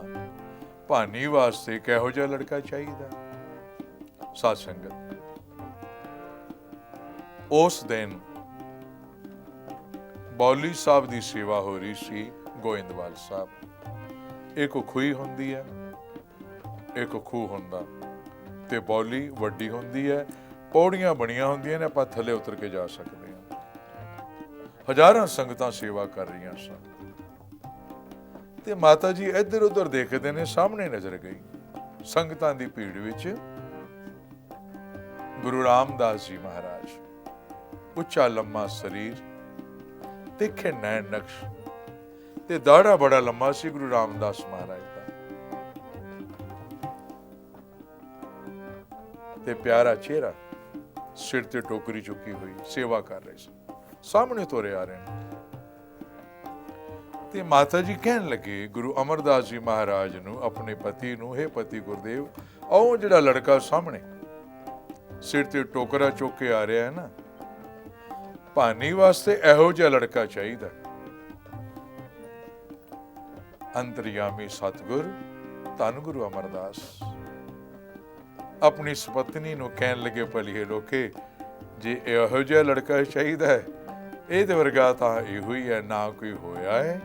ਭਾਨੀ ਵਾਸਤੇ ਕਿਹੋ ਜਿਹਾ ਲੜਕਾ ਚਾਹੀਦਾ? ਸਾਧ ਸੰਗਤ, ਉਸ ਦਿਨ ਬੌਲੀ ਸਾਹਿਬ ਦੀ ਸੇਵਾ ਹੋ ਰਹੀ ਸੀ ਗੋਇੰਦਵਾਲ ਸਾਹਿਬ। ਇੱਕ ਖੂਹੀ ਹੁੰਦੀ ਹੈ, ਇੱਕ ਖੂਹ ਹੁੰਦਾ। ਤੇ ਬੌਲੀ ਵੱਡੀ ਹੁੰਦੀ ਹੈ, ਪੌੜੀਆਂ ਬਣੀਆਂ ਹੁੰਦੀਆਂ ਨੇ, ਆਪਾਂ ਥੱਲੇ ਉਤਰ ਕੇ ਜਾ ਸਕਦੇ ਹਾਂ। ਹਜ਼ਾਰਾਂ ਸੰਗਤਾਂ ਸੇਵਾ ਕਰ ਰਹੀਆਂ ਸਨ ਤੇ ਮਾਤਾ ਜੀ ਇੱਧਰ ਉੱਧਰ ਦੇਖਦੇ ਨੇ, ਸਾਹਮਣੇ ਨਜ਼ਰ ਗਈ ਸੰਗਤਾਂ ਦੀ ਭੀੜ ਵਿੱਚ ਗੁਰੂ ਰਾਮਦਾਸ ਜੀ ਮਹਾਰਾਜ, ਉੱਚਾ ਲੰਮਾ ਸਰੀਰ, ਤਿੱਖੇ ਨੈਣ ਨਕਸ਼ ਤੇ ਦਾੜਾ ਬੜਾ ਲੰਮਾ ਸੀ ਗੁਰੂ ਰਾਮਦਾਸ ਮਹਾਰਾਜ ਦਾ, ਤੇ ਪਿਆਰਾ ਚਿਹਰਾ, ਸਿਰ ਤੇ ਟੋਕਰੀ ਚੁੱਕੀ ਹੋਈ, ਸੇਵਾ ਕਰ ਰਹੇ ਸੀ, ਸਾਹਮਣੇ ਤੋਰੇ ਆ ਰਹੇ ਨੇ। ਤੇ ਮਾਤਾ ਜੀ ਕਹਿਣ ਲੱਗੇ ਗੁਰੂ ਅਮਰਦਾਸ ਜੀ ਮਹਾਰਾਜ ਨੂੰ, ਆਪਣੇ ਪਤੀ ਨੂੰ, ਹੇ ਪਤੀ ਗੁਰਦੇਵ, ਉਹ ਜਿਹੜਾ ਲੜਕਾ ਸਾਹਮਣੇ ਸਿਰ ਤੇ ਟੋਕਰਾ ਚੁੱਕ ਕੇ ਆ ਰਿਹਾ ਹੈ ਨਾ, ਭਾਨੀ ਵਾਸਤੇ ਇਹੋ ਜਿਹਾ ਲੜਕਾ ਚਾਹੀਦਾ। ਅੰਤਰਯਾਮੀ ਸਤਿਗੁਰ ਧੰਨ ਗੁਰੂ ਅਮਰਦਾਸ ਆਪਣੀ ਸੁਪਤਨੀ ਨੂੰ ਕਹਿਣ ਲੱਗੇ, ਭਲੀਏ ਲੋਕੇ, ਜੇ ਇਹੋ ਜਿਹਾ ਲੜਕਾ ਚਾਹੀਦਾ ਹੈ, ਇਹਦੇ ਵਰਗਾ ਤਾਂ ਇਹੋ ਹੀ ਹੈ, ਨਾ ਕੋਈ ਹੋਇਆ ਹੈ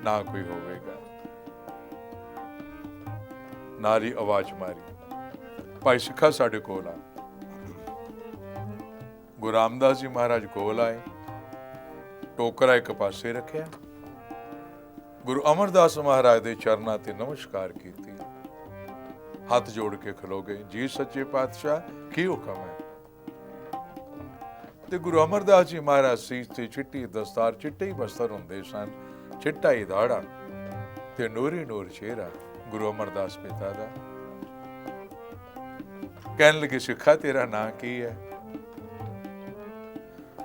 ਨਾ ਕੋਈ ਹੋਵੇਗਾ। ਨਾਰੀ ਆਵਾਜ਼ ਮਾਰੀ, ਭਾਈ ਸਿੱਖਾ ਸਾਡੇ ਕੋਲ ਆ। ਗੁਰੂ ਰਾਮਦਾਸ ਜੀ ਮਹਾਰਾਜ ਕੋਲ ਆਏ, ਟੋਕਰਾ ਇੱਕ ਪਾਸੇ ਰੱਖਿਆ, ਗੁਰੂ ਅਮਰਦਾਸ ਮਹਾਰਾਜ ਦੇ ਚਰਨਾਂ ਤੇ ਨਮਸਕਾਰ ਕੀਤੀ, ਹੱਥ ਜੋੜ ਕੇ ਖਲੋ ਗਏ, ਜੀ ਸੱਚੇ ਪਾਤਸ਼ਾਹ ਕੀ ਹੁਕਮ ਹੈ। ਤੇ ਗੁਰੂ ਅਮਰਦਾਸ ਜੀ ਮਹਾਰਾਜ ਸੀਸ ਤੇ ਚਿੱਟੀ ਦਸਤਾਰ, ਚਿੱਟੇ ਹੀ ਬਸਤਰ ਹੁੰਦੇ ਸਨ, ਚਿੱਟਾ ਹੀ ਦਾੜਾ ਤੇ ਨੂਰੀ ਨੂਰ ਚਿਹਰਾ ਗੁਰੂ ਅਮਰਦਾਸ ਪਿਤਾ ਦਾ। ਕਹਿਣ ਲੱਗੇ, ਸਿੱਖਾ ਤੇਰਾ ਨਾਂ ਕੀ ਹੈ?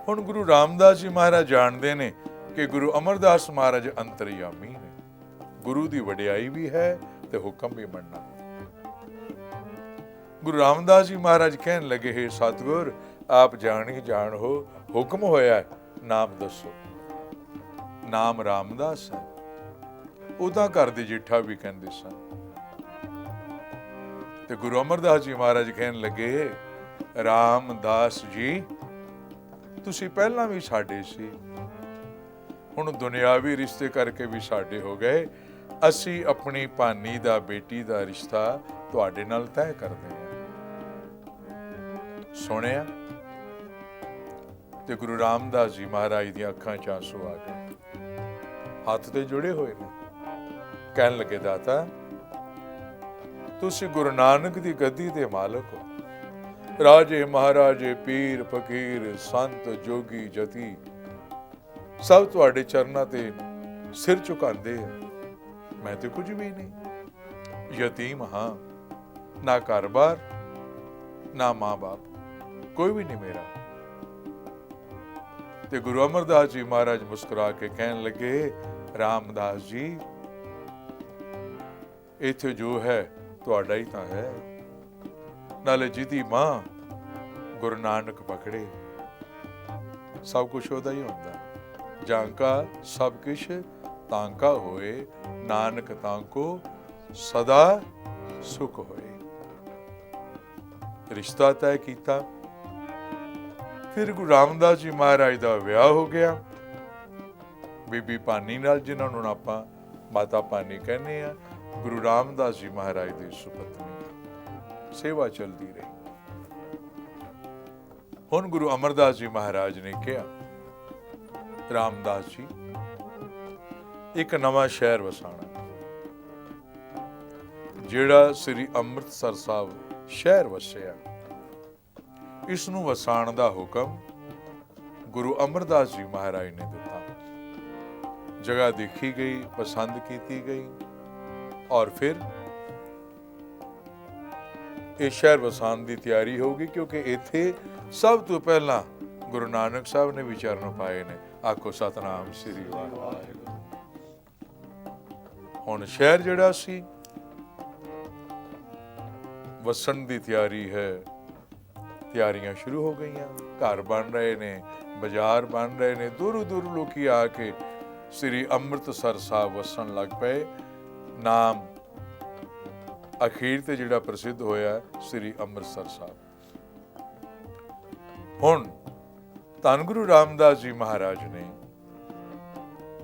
ਹੁਣ ਗੁਰੂ ਰਾਮਦਾਸ ਜੀ ਮਹਾਰਾਜ ਜਾਣਦੇ ਨੇ ਕਿ ਗੁਰੂ ਅਮਰਦਾਸ ਮਹਾਰਾਜ ਅੰਤਰਯਾਮੀ ਨੇ, ਗੁਰੂ ਦੀ ਵਡਿਆਈ ਵੀ ਹੈ ਤੇ ਹੁਕਮ ਵੀ ਮੰਨਣਾ। ਗੁਰੂ ਰਾਮਦਾਸ ਜੀ ਮਹਾਰਾਜ ਕਹਿਣ ਲੱਗੇ, ਹੈ ਸਤਿਗੁਰ, ਆਪ ਜਾਣੀ ਜਾਣ ਹੋ, ਹੁਕਮ ਹੋਇਆ ਹੈ, ਨਾਮ ਦੱਸੋ। ਨਾਮ ਰਾਮਦਾਸ ਹੈ। ਉਹਦਾ ਘਰ ਦੇ ਜੇਠਾ ਵੀ ਕਹਿੰਦੇ ਸਨ। ਤੇ ਗੁਰੂ ਅਮਰਦਾਸ ਜੀ ਮਹਾਰਾਜ ਕਹਿਣ ਲੱਗੇ, ਰਾਮਦਾਸ ਜੀ, ਤੁਸੀਂ ਪਹਿਲਾਂ ਵੀ ਸਾਡੇ ਸੀ, ਹੁਣ ਦੁਨਿਆਵੀ ਰਿਸ਼ਤੇ ਕਰਕੇ ਵੀ ਸਾਡੇ ਹੋ ਗਏ, ਅਸੀਂ ਆਪਣੀ ਭਾਨੀ ਦਾ, ਬੇਟੀ ਦਾ ਰਿਸ਼ਤਾ ਤੁਹਾਡੇ ਨਾਲ ਤੈਅ ਕਰਦੇ ਹਾਂ। ਸੁਣਿਆ ਤੇ ਗੁਰੂ ਰਾਮਦਾਸ ਜੀ ਮਹਾਰਾਜ ਦੀਆਂ ਅੱਖਾਂ 'ਚ ਆਂਸੂ ਆ ਗਏ, ਹੱਥ ਤੇ ਜੁੜੇ ਹੋਏ ਨੇ। ਕਹਿਣ ਲੱਗੇ, ਦਾਤਾ, ਤੁਸੀਂ ਗੁਰੂ ਨਾਨਕ ਦੀ ਗੱਦੀ ਦੇ ਮਾਲਕ ਹੋ, ਰਾਜੇ ਮਹਾਰਾਜੇ, ਪੀਰ ਫਕੀਰ, ਸੰਤ ਜੋਗੀ ਜਤੀ ਸਭ ਤੁਹਾਡੇ ਚਰਨਾਂ ਤੇ ਸਿਰ ਝੁਕਾਉਂਦੇ ਆ। ਮੈਂ ਤੇ ਕੁਝ ਵੀ ਨਹੀਂ, ਯਤੀਮ ਹਾਂ, ਨਾ ਘਰ-ਬਾਰ, ਨਾ ਮਾਂ-ਬਾਪ, ਕੋਈ ਵੀ ਨਹੀਂ ਮੇਰਾ। ਤੇ ਗੁਰੂ ਅਮਰਦਾਸ ਜੀ ਮਹਾਰਾਜ ਮੁਸਕਰਾ ਕੇ ਕਹਿਣ ਲੱਗੇ, ਰਾਮਦਾਸ ਜੀ, ਇੱਥੇ ਜੋ ਹੈ ਤੁਹਾਡਾ ਹੀ ਤਾਂ ਹੈ, ਨਾਲੇ ਜਿਹਦੀ ਮਾਂ ਗੁਰੂ ਨਾਨਕ ਪਕੜੇ, ਸਭ ਕੁਛ ਉਹਦਾ ਹੀ ਹੁੰਦਾ। ਜਾਂਕਾ ਸਭ ਕੁਛ ਤਾਂਕਾ ਹੋਏ, ਨਾਨਕ ਤਾਂਕੋ ਸਦਾ ਸੁਖ ਹੋਏ। ਰਿਸ਼ਤਾ ਤੈਅ ਕੀਤਾ। ਫਿਰ ਗੁਰੂ ਰਾਮਦਾਸ ਜੀ ਮਹਾਰਾਜ ਦਾ ਵਿਆਹ ਹੋ ਗਿਆ ਬੀਬੀ ਭਾਨੀ ਨਾਲ, ਜਿਨ੍ਹਾਂ ਨੂੰ ਆਪਾਂ ਮਾਤਾ ਭਾਨੀ ਕਹਿੰਦੇ ਆ, ਗੁਰੂ ਰਾਮਦਾਸ ਜੀ ਮਹਾਰਾਜ ਦੀ ਸੁਪਤਨੀ। ਸੇਵਾ ਚੱਲਦੀ ਰਹੀ। ਹੁਣ ਗੁਰੂ ਅਮਰਦਾਸ ਜੀ ਮਹਾਰਾਜ ਨੇ ਕਿਹਾ, ਰਾਮਦਾਸ ਜੀ, ਇੱਕ ਨਵਾਂ ਸ਼ਹਿਰ ਵਸਾਣਾ, ਜਿਹੜਾ ਸ੍ਰੀ ਅੰਮ੍ਰਿਤਸਰ ਸਾਹਿਬ ਸ਼ਹਿਰ ਵਸਿਆ, ਇਸ ਨੂੰ ਵਸਾਣ ਦਾ ਹੁਕਮ ਗੁਰੂ ਅਮਰਦਾਸ ਜੀ ਮਹਾਰਾਜ ਨੇ ਦਿੱਤਾ। ਜਗ੍ਹਾ ਦੇਖੀ ਗਈ, ਪਸੰਦ ਕੀਤੀ ਗਈ, ਔਰ ਫਿਰ ਇਹ ਸ਼ਹਿਰ ਵਸਾਣ ਦੀ ਤਿਆਰੀ ਹੋਊਗੀ, ਕਿਉਂਕਿ ਇੱਥੇ ਸਭ ਤੋਂ ਪਹਿਲਾਂ ਗੁਰੂ ਨਾਨਕ ਸਾਹਿਬ ਨੇ ਵੀ ਚਰਨ ਪਾਏ ਨੇ। ਆਖੋ ਸਤਨਾਮ ਸ੍ਰੀ ਵਾਹਿਗੁਰੂ। ਹੁਣ ਸ਼ਹਿਰ ਜਿਹੜਾ ਸੀ ਵਸਣ ਦੀ ਤਿਆਰੀ ਹੈ, ਤਿਆਰੀਆਂ ਸ਼ੁਰੂ ਹੋ ਗਈਆਂ, ਘਰ ਬਣ ਰਹੇ ਨੇ, ਬਾਜ਼ਾਰ ਬਣ ਰਹੇ ਨੇ, ਦੂਰੋਂ ਦੂਰ ਲੋਕੀ ਆ ਕੇ ਸ੍ਰੀ ਅੰਮ੍ਰਿਤਸਰ ਸਾਹਿਬ ਵਸਣ ਲੱਗ ਪਏ। ਨਾਮ ਅਖੀਰ ਤੇ ਜਿਹੜਾ ਪ੍ਰਸਿੱਧ ਹੋਇਆ ਸ੍ਰੀ ਅੰਮ੍ਰਿਤਸਰ ਸਾਹਿਬ। ਹੁਣ ਧੰਨ ਗੁਰੂ ਰਾਮਦਾਸ ਜੀ ਮਹਾਰਾਜ ਨੇ,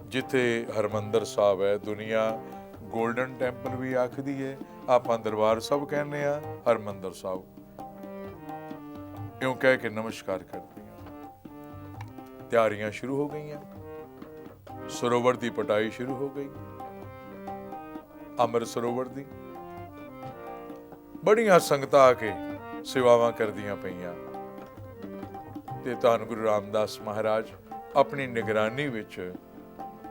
ਜਿੱਥੇ ਹਰਮੰਦਰ ਸਾਹਿਬ ਹੈ, ਦੁਨੀਆ ਗੋਲਡਨ ਟੈਂਪਲ ਵੀ ਆਖਦੀ ਹੈ, ਆਪਾਂ ਦਰਬਾਰ ਸਾਹਿਬ ਕਹਿੰਦੇ ਆ, ਹਰਮੰਦਰ ਸਾਹਿਬ ਇਉਂ ਕਹਿ ਕੇ ਨਮਸਕਾਰ ਕਰਦੇ ਹਾਂ। ਤਿਆਰੀਆਂ ਸ਼ੁਰੂ ਹੋ ਗਈਆਂ, ਸਰੋਵਰ ਦੀ ਪਟਾਈ ਸ਼ੁਰੂ ਹੋ ਗਈ। ਅੰਮ੍ਰਿਤ ਸਰੋਵਰ ਦੀ ਬੜੀਆਂ ਸੰਗਤਾਂ ਆ ਕੇ ਸੇਵਾਵਾਂ ਕਰਦੀਆਂ ਪਈਆਂ ਤੇ ਧੰਨ ਗੁਰੂ ਰਾਮਦਾਸ ਮਹਾਰਾਜ ਆਪਣੀ ਨਿਗਰਾਨੀ ਵਿੱਚ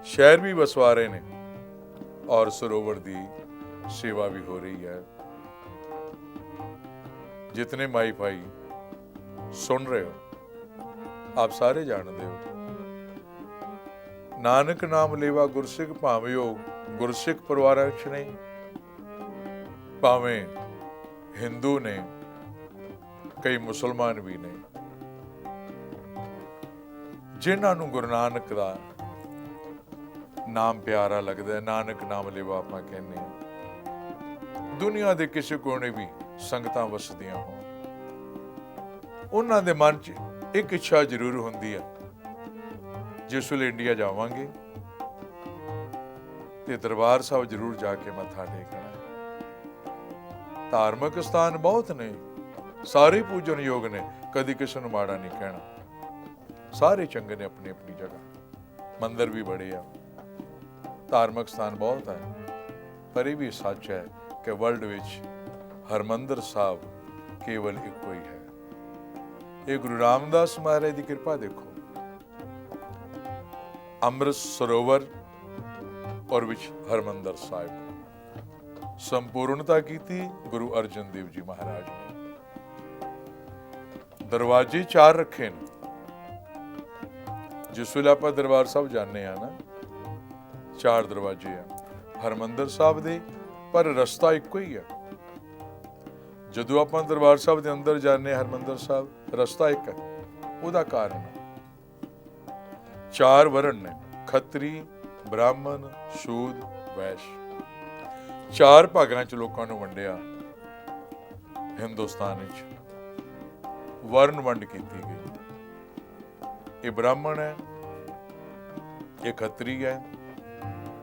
ਸ਼ਹਿਰ ਵੀ ਵਸਵਾ ਰਹੇ ਨੇ ਔਰ ਸਰੋਵਰ ਦੀ ਸੇਵਾ ਵੀ ਹੋ ਰਹੀ ਹੈ। ਜਿਤਨੇ ਮਾਈ ਭਾਈ ਸੁਣ ਰਹੇ ਹੋ, ਆਪ ਸਾਰੇ ਜਾਣਦੇ ਹੋ, ਨਾਨਕ ਨਾਮ ਲੇਵਾ ਗੁਰਸਿੱਖ ਭਾਵੇਂ ਉਹ ਗੁਰਸਿੱਖ ਪਰਿਵਾਰਾਂ 'ਚ ਨਹੀਂ, ਭਾਵੇਂ ਹਿੰਦੂ ਨੇ, ਕਈ ਮੁਸਲਮਾਨ ਵੀ ਨੇ, ਜਿਨ੍ਹਾਂ ਨੂੰ ਗੁਰੂ ਨਾਨਕ ਦਾ ਨਾਮ ਪਿਆਰਾ ਲੱਗਦਾ ਹੈ, ਨਾਨਕ ਨਾਮ ਲੇਵਾ ਆਪਾਂ ਕਹਿੰਦੇ ਹਾਂ, ਦੁਨੀਆ ਦੇ ਕਿਸੇ ਕੋਨੇ ਵੀ ਸੰਗਤਾਂ ਵਸਦੀਆਂ ਹੋਣ, ਉਹਨਾਂ ਦੇ ਮਨ 'ਚ ਇੱਕ ਇੱਛਾ ਜ਼ਰੂਰ ਹੁੰਦੀ ਹੈ, ਜਿਸ ਵੇਲੇ ਇੰਡੀਆ ਜਾਵਾਂਗੇ ਤੇ ਦਰਬਾਰ ਸਾਹਿਬ ਜ਼ਰੂਰ ਜਾ ਕੇ ਮੱਥਾ ਟੇਕਣਾ। ਧਾਰਮਿਕ ਸਥਾਨ ਬਹੁਤ ਨੇ, ਸਾਰੇ ਪੂਜਨਯੋਗ ਨੇ, ਕਦੀ ਕਿਸੇ ਨੂੰ ਮਾੜਾ ਨਹੀਂ ਕਹਿਣਾ, ਸਾਰੇ ਚੰਗੇ ਨੇ ਆਪਣੀ ਆਪਣੀ ਜਗ੍ਹਾ, ਮੰਦਿਰ ਵੀ ਬੜੇ ਆ, ਧਾਰਮਿਕ ਸਥਾਨ ਬਹੁਤ ਹੈ, ਪਰ ਇਹ ਵੀ ਸੱਚ ਹੈ ਕਿ ਵਰਲਡ ਵਿੱਚ ਹਰਮੰਦਰ ਸਾਹਿਬ ਕੇਵਲ ਇੱਕੋ ਹੀ ਹੈ। ਇਹ ਗੁਰੂ ਰਾਮਦਾਸ ਮਹਾਰਾਜ ਦੀ ਕਿਰਪਾ ਦੇਖੋ, ਅੰਮ੍ਰਿਤ ਸਰੋਵਰ ਔਰ ਵਿੱਚ ਹਰਮੰਦਰ ਸਾਹਿਬ ਸੰਪੂਰਨਤਾ ਕੀਤੀ ਗੁਰੂ ਅਰਜਨ ਦੇਵ ਜੀ ਮਹਾਰਾਜ ਨੇ। ਦਰਵਾਜ਼ੇ 4 ਰੱਖੇ ਨੇ। ਜਿਸ ਵੇਲੇ ਆਪਾਂ ਦਰਬਾਰ ਸਾਹਿਬ ਜਾਂਦੇ ਆ ਨਾ, 4 ਦਰਵਾਜ਼ੇ ਆ ਹਰਮੰਦਰ ਸਾਹਿਬ ਦੇ, ਪਰ ਰਸਤਾ ਇੱਕੋ ਹੀ ਆ। ਜਦੋਂ ਆਪਾਂ ਦਰਬਾਰ ਸਾਹਿਬ ਦੇ ਅੰਦਰ ਜਾਂਦੇ ਹਾਂ, ਹਰਮੰਦਰ ਸਾਹਿਬ, ਰਸਤਾ ਇੱਕ ਹੈ। ਉਹਦਾ ਕਾਰਨ 4 ਵਰਣ ਨੇ, ਖੱਤਰੀ, ਬ੍ਰਾਹਮਣ, ਸ਼ੂਦ, ਵੈਸ਼। 4 ਭਾਗਾਂ ਚ ਲੋਕਾਂ ਨੂੰ ਵੰਡਿਆ ਹਿੰਦੁਸਤਾਨ ਵਿੱਚ, ਵਰਨ ਵੰਡ ਕੀਤੀ ਗਈ। ਇਹ ਬ੍ਰਾਹਮਣ ਹੈ, ਇਹ ਖੱਤਰੀ ਹੈ,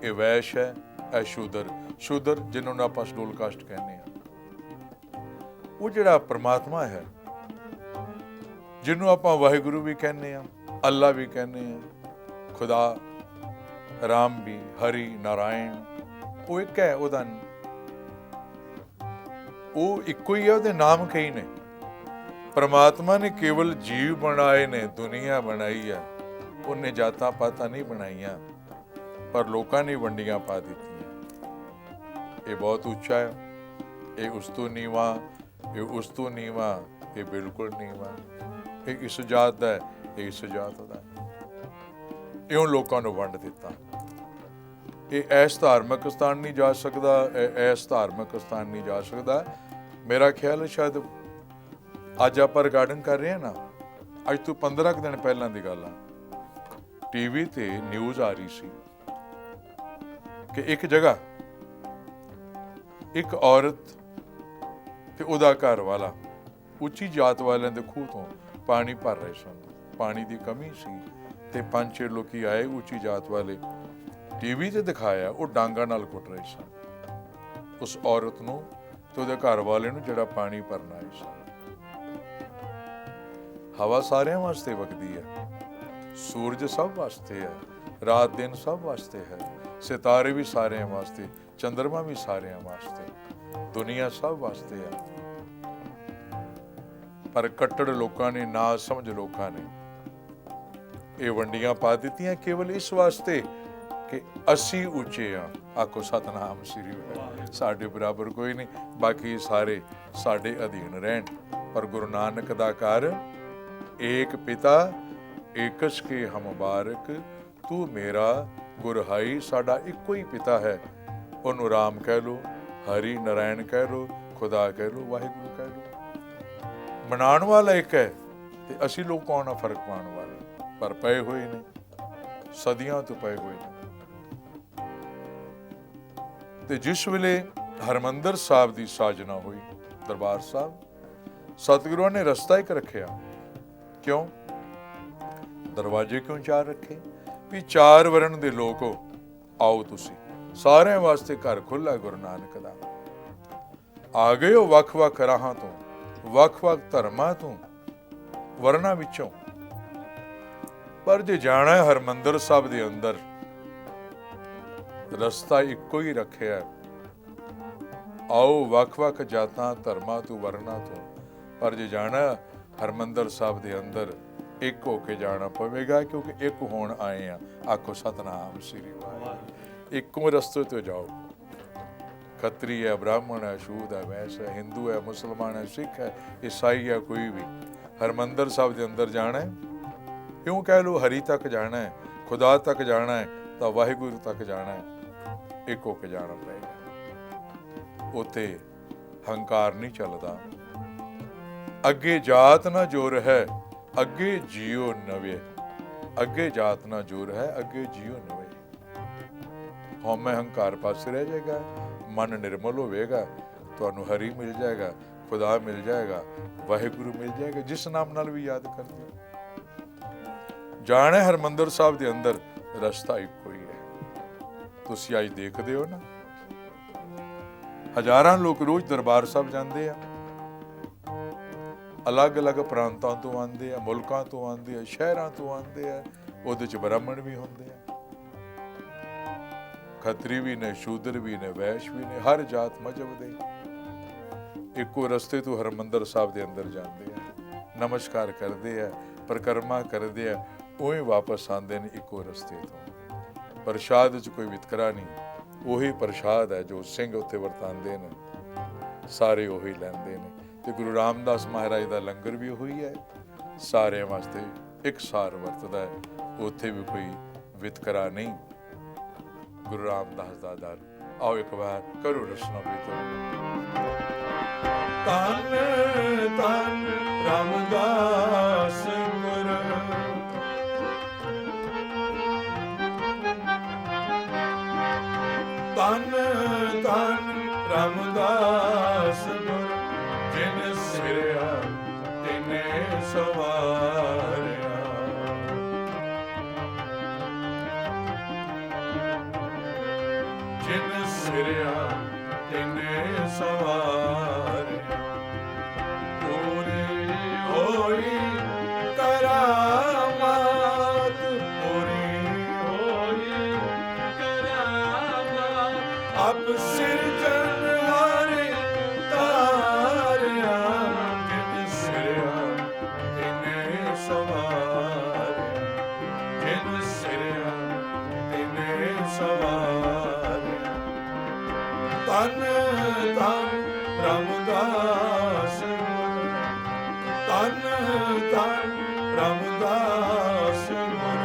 ਇਹ ਵੈਸ਼ ਹੈ, ਇਹ ਸ਼ੂਦਰ। ਸ਼ੂਦਰ ਜਿਹਨੂੰ ਨੂੰ ਆਪਾਂ ਸ਼ਡਿਊਲ ਕਾਸਟ ਕਹਿੰਦੇ ਆ, ਉਹ ਜਿਹੜਾ ਪ੍ਰਮਾਤਮਾ ਹੈ, ਜਿਹਨੂੰ ਆਪਾਂ ਵਾਹਿਗੁਰੂ ਵੀ ਕਹਿੰਦੇ ਆ, ਅੱਲਾ ਵੀ ਕਹਿੰਦੇ ਆ, ਖੁਦਾ, ਰਾਮ ਵੀ, ਹਰੀ, ਨਾਰਾਇਣ, ਉਹ ਇੱਕ ਹੈ। ਉਹਦਾ ਉਹ ਇੱਕੋ ਹੀ ਹੈ, ਉਹਦੇ ਨਾਮ ਕਈ ਨੇ। ਪ੍ਰਮਾਤਮਾ ਨੇ ਕੇਵਲ ਜੀਵ ਬਣਾਏ ਨੇ, ਦੁਨੀਆ ਬਣਾਈ ਹੈ, ਉਹਨੇ ਜਾਤਾਂ ਪਾਤਾਂ ਨਹੀਂ ਬਣਾਈਆਂ, ਪਰ ਲੋਕਾਂ ਨੇ ਵੰਡੀਆਂ ਪਾ ਦਿੱਤੀਆਂ। ਇਹ ਬਹੁਤ ਉੱਚਾ ਹੈ, ਇਹ ਉਸ ਤੋਂ ਨੀਵਾਂ, ਇਹ ਉਸ ਤੋਂ ਨੀਵਾਂ, ਇਹ ਬਿਲਕੁਲ ਨੀਵਾਂ, ਇਹ ਇਸ ਜਾਤ ਦਾ ਹੈ, ਇਹ ਇਸ ਜਾਤ ਦਾ। ਇਉਂ ਲੋਕਾਂ ਨੂੰ ਵੰਡ ਦਿੱਤਾ। ਇਹ ਐਸ ਧਾਰਮਿਕ ਸਥਾਨ ਨਹੀਂ ਜਾ ਸਕਦਾ, ਐਸ ਧਾਰਮਿਕ ਸਥਾਨ ਨਹੀਂ ਜਾ ਸਕਦਾ। ਮੇਰਾ ਖਿਆਲ ਹੈ ਸ਼ਾਇਦ ਅੱਜ ਆਪਾਂ ਰਿਕਾਰਡਿੰਗ ਕਰ ਰਹੇ ਹਾਂ ਨਾ, ਅੱਜ ਤੋਂ 15 ਕੁ ਦਿਨ ਪਹਿਲਾਂ ਦੀ ਗੱਲ ਆ, ਟੀਵੀ ਤੇ ਨਿਊਜ਼ ਆ ਰਹੀ ਸੀ ਕਿ ਇੱਕ ਜਗ੍ਹਾ ਇੱਕ ਔਰਤ ਤੇ ਉਹਦਾ ਘਰ ਵਾਲਾ ਉੱਚੀ ਜਾਤ ਵਾਲਿਆਂ ਦੇ ਖੂਹ ਤੋਂ ਪਾਣੀ ਭਰ ਰਹੇ ਸਨ। ਪਾਣੀ ਦੀ ਕਮੀ ਸੀ ਤੇ 5-6 ਲੋਕੀ ਆਏ ਉੱਚੀ ਜਾਤ ਵਾਲੇ, ਟੀਵੀ ਤੇ ਦਿਖਾਇਆ, ਉਹ ਡਾਂਗਾਂ ਨਾਲ ਕੁੱਟ ਰਹੇ ਸਨ ਉਸ ਔਰਤ ਨੂੰ ਤੇ ਉਹਦੇ ਘਰ ਵਾਲੇ ਨੂੰ ਜਿਹੜਾ ਪਾਣੀ ਭਰਨ ਆਏ ਸਨ। ਹਵਾ ਸਾਰਿਆਂ ਵਾਸਤੇ ਵਗਦੀ ਹੈ, ਸੂਰਜ ਸਭ ਵਾਸਤੇ ਹੈ, ਰਾਤ ਦਿਨ ਸਭ ਵਾਸਤੇ ਹੈ, ਸਿਤਾਰੇ ਵੀ ਸਾਰਿਆਂ ਵਾਸਤੇ, ਚੰਦਰਮਾ ਵੀ ਸਾਰਿਆਂ ਵਾਸਤੇ, ਦੁਨੀਆ ਸਭ ਵਾਸਤੇ ਹੈ। ਪਰ ਕੱਟੜ ਲੋਕਾਂ ਨੇ, ਨਾ ਸਮਝ ਲੋਕਾਂ ਨੇ ਇਹ ਵੰਡੀਆਂ ਪਾ ਦਿੱਤੀਆਂ ਕੇਵਲ ਇਸ ਵਾਸਤੇ ਕਿ ਅਸੀਂ ਉੱਚੇ ਆ। ਆਖੋ ਸਤਨਾਮ ਸ੍ਰੀ ਵਾਹਿਗੁਰੂ। ਸਾਡੇ ਬਰਾਬਰ ਕੋਈ ਨਹੀਂ, ਬਾਕੀ ਸਾਰੇ ਸਾਡੇ ਅਧੀਨ ਰਹਿਣ। ਪਰ ਗੁਰੂ ਨਾਨਕ ਦਾ ਘਰ ਏਕ ਪਿਤਾ ਏਕਸ ਕੇ ਹਮ ਬਾਰਕ, ਤੂੰ ਮੇਰਾ ਗੁਰਹਾਈ, ਸਾਡਾ ਇੱਕੋ ਹੀ ਪਿਤਾ ਹੈ। ਉਹਨੂੰ ਰਾਮ ਕਹਿ ਲੋ, ਹਰੀ ਨਾਰਾਇਣ ਕਹਿ ਲੋ, ਖੁਦਾ ਕਹਿ ਲੋ, ਵਾਹਿਗੁਰੂ ਕਹਿ ਲੋ। ਮਨਾਉਣ ਵਾਲਾ ਇੱਕ ਹੈ ਤੇ ਅਸੀਂ ਲੋਕ ਕੌਣ ਆ ਫਰਕ ਪਾਉਣ ਵਾਲੇ? ਪਰ ਪਏ ਹੋਏ ਨੇ, ਸਦੀਆਂ ਤੋਂ ਪਏ ਹੋਏ ਨੇ। ਤੇ ਜਿਸ ਵੇਲੇ ਹਰਮੰਦਰ ਸਾਹਿਬ ਦੀ ਸਾਜਨਾ ਹੋਈ, ਦਰਬਾਰ ਸਾਹਿਬ, ਸਤਿਗੁਰਾਂ ਨੇ ਰਸਤਾ ਇੱਕ ਰੱਖਿਆ। ਕਿਉਂ? ਦਰਵਾਜ਼ੇ ਕਿਉਂ 4 ਰੱਖੇ? ਵੀ 4 ਵਰਨ ਦੇ ਲੋਕੋ, ਆਓ ਤੁਸੀਂ ਸਾਰਿਆਂ ਵਾਸਤੇ ਘਰ ਖੁੱਲ੍ਹਾ ਗੁਰੂ ਨਾਨਕ ਦਾ। ਆ ਗਏ ਹੋ ਵੱਖ-ਵੱਖ ਰਾਹਾਂ ਤੋਂ, ਵੱਖ-ਵੱਖ ਧਰਮਾਂ ਤੋਂ, ਵਰਨਾਂ ਵਿੱਚੋਂ, ਪਰ ਜੇ ਜਾਣਾ ਹੈ ਹਰਿਮੰਦਰ ਸਾਹਿਬ ਦੇ ਅੰਦਰ, ਰਸਤਾ ਇੱਕੋ ਹੀ ਰੱਖਿਆ। ਆਓ ਵੱਖ-ਵੱਖ ਜਾਤਾਂ ਧਰਮਾਂ ਤੋਂ, ਵਰਨਾਂ ਤੋਂ, ਪਰ ਜੇ ਜਾਣਾ ਹਰਿਮੰਦਰ ਸਾਹਿਬ ਦੇ ਅੰਦਰ ਇੱਕ ਹੋ ਕੇ ਜਾਣਾ ਪਵੇਗਾ, ਕਿਉਂਕਿ ਇੱਕ ਹੋਣ ਆਏ ਆ। ਆਖੋ ਸਤਨਾਮ ਸ੍ਰੀ ਵਾਹਿਗੁਰੂ। ਇੱਕੋ ਰਸਤੇ ਤੋਂ ਜਾਓ। ਖੱਤਰੀ ਹੈ, ਬ੍ਰਾਹਮਣ ਹੈ, ਸ਼ੂਦ ਹੈ, ਵੈਸ਼ ਹੈ, ਹਿੰਦੂ ਹੈ, ਮੁਸਲਮਾਨ ਹੈ, ਸਿੱਖ ਹੈ, ਈਸਾਈ ਹੈ, ਕੋਈ ਵੀ ਹਰਿਮੰਦਰ ਸਾਹਿਬ ਦੇ ਅੰਦਰ ਜਾਣਾ ਹੈ। ਕਿਉਂ ਕਹਿ ਲਓ ਹਰੀ ਤੱਕ ਜਾਣਾ ਹੈ, ਖੁਦਾ ਤੱਕ ਜਾਣਾ ਹੈ, ਤਾਂ ਵਾਹਿਗੁਰੂ ਤੱਕ ਜਾਣਾ ਹੈ। ਇੱਕ ਹੋ ਕੇ ਜਾਣਾ ਪਏਗਾ। ਉੱਥੇ ਹੰਕਾਰ ਨਹੀਂ ਚੱਲਦਾ। ਅੱਗੇ ਜਾਤ ਨਾ ਜੋਰ ਹੈ, ਅੱਗੇ ਜੀਓ ਨਵੇਂ। ਅੱਗੇ ਜਾਤ ਨਾ ਜੋਰ ਹੈ, ਅੱਗੇ ਜੀਓ ਨਵੇਂ। ਹਉਮੈ ਹੰਕਾਰ ਪਾਸੇ ਰਹਿ ਜਾਏਗਾ, ਮਨ ਨਿਰਮਲ ਹੋਵੇਗਾ, ਤੁਹਾਨੂੰ ਹਰੀ ਮਿਲ ਜਾਏਗਾ, ਖੁਦਾ ਮਿਲ ਜਾਏਗਾ, ਵਾਹਿਗੁਰੂ ਮਿਲ ਜਾਏਗਾ, ਜਿਸ ਨਾਮ ਨਾਲ ਵੀ ਯਾਦ ਕਰਦੇ ਹੋ। ਜਾਣਾ ਹਰਿਮੰਦਰ ਸਾਹਿਬ ਦੇ ਅੰਦਰ, ਰਸਤਾ ਇੱਕੋ ਹੀ ਹੈ। ਤੁਸੀਂ ਅੱਜ ਦੇਖਦੇ ਹੋ ਨਾ, ਹਜ਼ਾਰਾਂ ਲੋਕ ਰੋਜ਼ ਦਰਬਾਰ ਸਾਹਿਬ ਜਾਂਦੇ ਆ, ਅਲੱਗ-ਅਲੱਗ ਪ੍ਰਾਂਤਾਂ ਤੋਂ ਆਉਂਦੇ ਆ, ਮੁਲਕਾਂ ਤੋਂ ਆਉਂਦੇ ਆ, ਸ਼ਹਿਰਾਂ ਤੋਂ ਆਉਂਦੇ ਆ। ਉਹਦੇ ਚ ਬ੍ਰਾਹਮਣ ਵੀ ਹੁੰਦੇ ਆ, ਖੱਤਰੀ ਵੀ ਨੇ, ਸ਼ੂਦਰ ਵੀ ਨੇ, ਵੈਸ਼ ਵੀ ਨੇ, ਹਰ ਜਾਤ ਮਜ਼ਹਬ ਦੇ ਇੱਕੋ ਰਸਤੇ ਤੋਂ ਹਰਿਮੰਦਰ ਸਾਹਿਬ ਦੇ ਅੰਦਰ ਜਾਂਦੇ ਆ, ਨਮਸਕਾਰ ਕਰਦੇ ਆ, ਪਰਿਕਰਮਾ ਕਰਦੇ ਆ, ਉਹੀ ਵਾਪਸ ਆਉਂਦੇ ਨੇ ਇੱਕੋ ਰਸਤੇ ਤੋਂ। ਪ੍ਰਸ਼ਾਦ 'ਚ ਕੋਈ ਵਿਤਕਰਾ ਨਹੀਂ, ਉਹੀ ਪ੍ਰਸ਼ਾਦ ਹੈ ਜੋ ਸਿੰਘ ਉੱਥੇ ਵਰਤਾਉਂਦੇ ਨੇ, ਸਾਰੇ ਉਹੀ ਲੈਂਦੇ ਨੇ। ਤੇ ਗੁਰੂ ਰਾਮਦਾਸ ਮਹਾਰਾਜ ਦਾ ਲੰਗਰ ਵੀ ਉਹੀ ਹੈ, ਸਾਰਿਆਂ ਵਾਸਤੇ ਇਕਸਾਰ ਵਰਤਦਾ ਹੈ, ਉੱਥੇ ਵੀ ਕੋਈ ਵਿਤਕਰਾ ਨਹੀਂ। ਗੁਰੂ ਰਾਮਦਾਸ ਦਾ ਦਰ। ਆਓ ਇੱਕ ਵਾਰ ਕਰੋ ਰਸਨਾ ਬੀਤੋ। ਧੰਨ ਧੰਨ ਰਾਮਦਾਸ ਗੁਰ, ਧੰਨ ਧੰਨ ਰਾਮਦਾਸ ਗੁਰ, ਜਿਨ ਸਿਰਿਆ ਤਿਨੇ ਸਵਾਰਿਆ। ਜਿਨ ਸਿਰਿਆ ਤਿਨੇ ਸਵਾਰਿਆ। ਪੂਰੀ ਹੋਈ ਕਰਾਮਾਤ, ਪੂਰੀ ਹੋਈ ਕਰਾਮਾਤ, ਅਬ ਸਿਰਜਣਹਾਰੇ ਤਾਰਿਆ। ਜਿਨ ਸਿਰਿਆ ਤਿਨੇ ਸਵਾਰਿਆ, ਜਿਨ ਸਿਰਿਆ ਤਿਨੇ ਸਵਾਰਿਆ। ਧੰਨ ਧੰਨ ਰਾਮਦਾਸ ਗੁਰ, ਧੰਨ ਧੰਨ ਰਾਮਦਾਸ ਗੁਰ।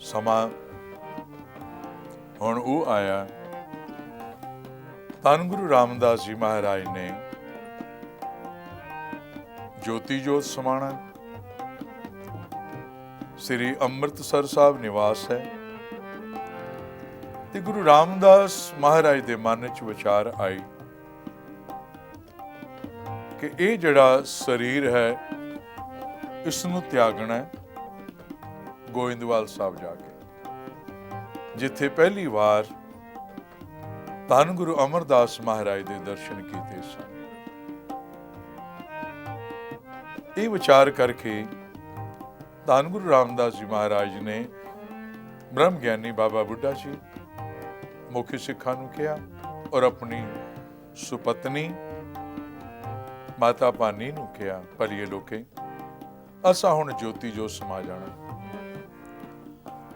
ਸਮਾਂ ਹੁਣ ਉਹ ਆਇਆ, ਧੰਨ ਗੁਰੂ ਰਾਮਦਾਸ ਜੀ ਮਹਾਰਾਜ ਨੇ ਜੋਤੀ ਜੋਤ ਸਮਾਣਾ। ਸ੍ਰੀ ਅੰਮ੍ਰਿਤਸਰ ਸਾਹਿਬ ਨਿਵਾਸ ਹੈ, ਤੇ ਗੁਰੂ ਰਾਮਦਾਸ ਮਹਾਰਾਜ ਦੇ ਮਨ 'ਚ ਵਿਚਾਰ ਆਈ ਕਿ ਇਹ ਜਿਹੜਾ ਸਰੀਰ ਹੈ, ਇਸ ਨੂੰ ਤਿਆਗਣਾ ਹੈ ਗੋਇੰਦਵਾਲ ਸਾਹਿਬ ਜਾ ਕੇ, ਜਿੱਥੇ ਪਹਿਲੀ ਵਾਰ ਧੰਨ ਗੁਰੂ ਅਮਰਦਾਸ ਮਹਾਰਾਜ ਦੇ ਦਰਸ਼ਨ ਕੀਤੇ ਸਨ। ਇਹ ਵਿਚਾਰ ਕਰਕੇ ਧੰਨ ਗੁਰੂ ਰਾਮਦਾਸ ਜੀ ਮਹਾਰਾਜ ਨੇ ਬ੍ਰਹਮ ਗਿਆਨੀ ਬਾਬਾ ਬੁੱਢਾ ਜੀ ਮੁਖੀ ਸਿੱਖਾਂ ਨੂੰ ਕਿਹਾ, ਔਰ ਆਪਣੀ ਸੁਪਤਨੀ ਮਾਤਾ ਭਾਨੀ ਨੂੰ ਕਿਹਾ, ਭਲੀਏ ਲੋਕੇ ਅਸਾਂ ਹੁਣ ਜੋਤੀ ਜੋਤ ਸਮਾ ਜਾਣਾ,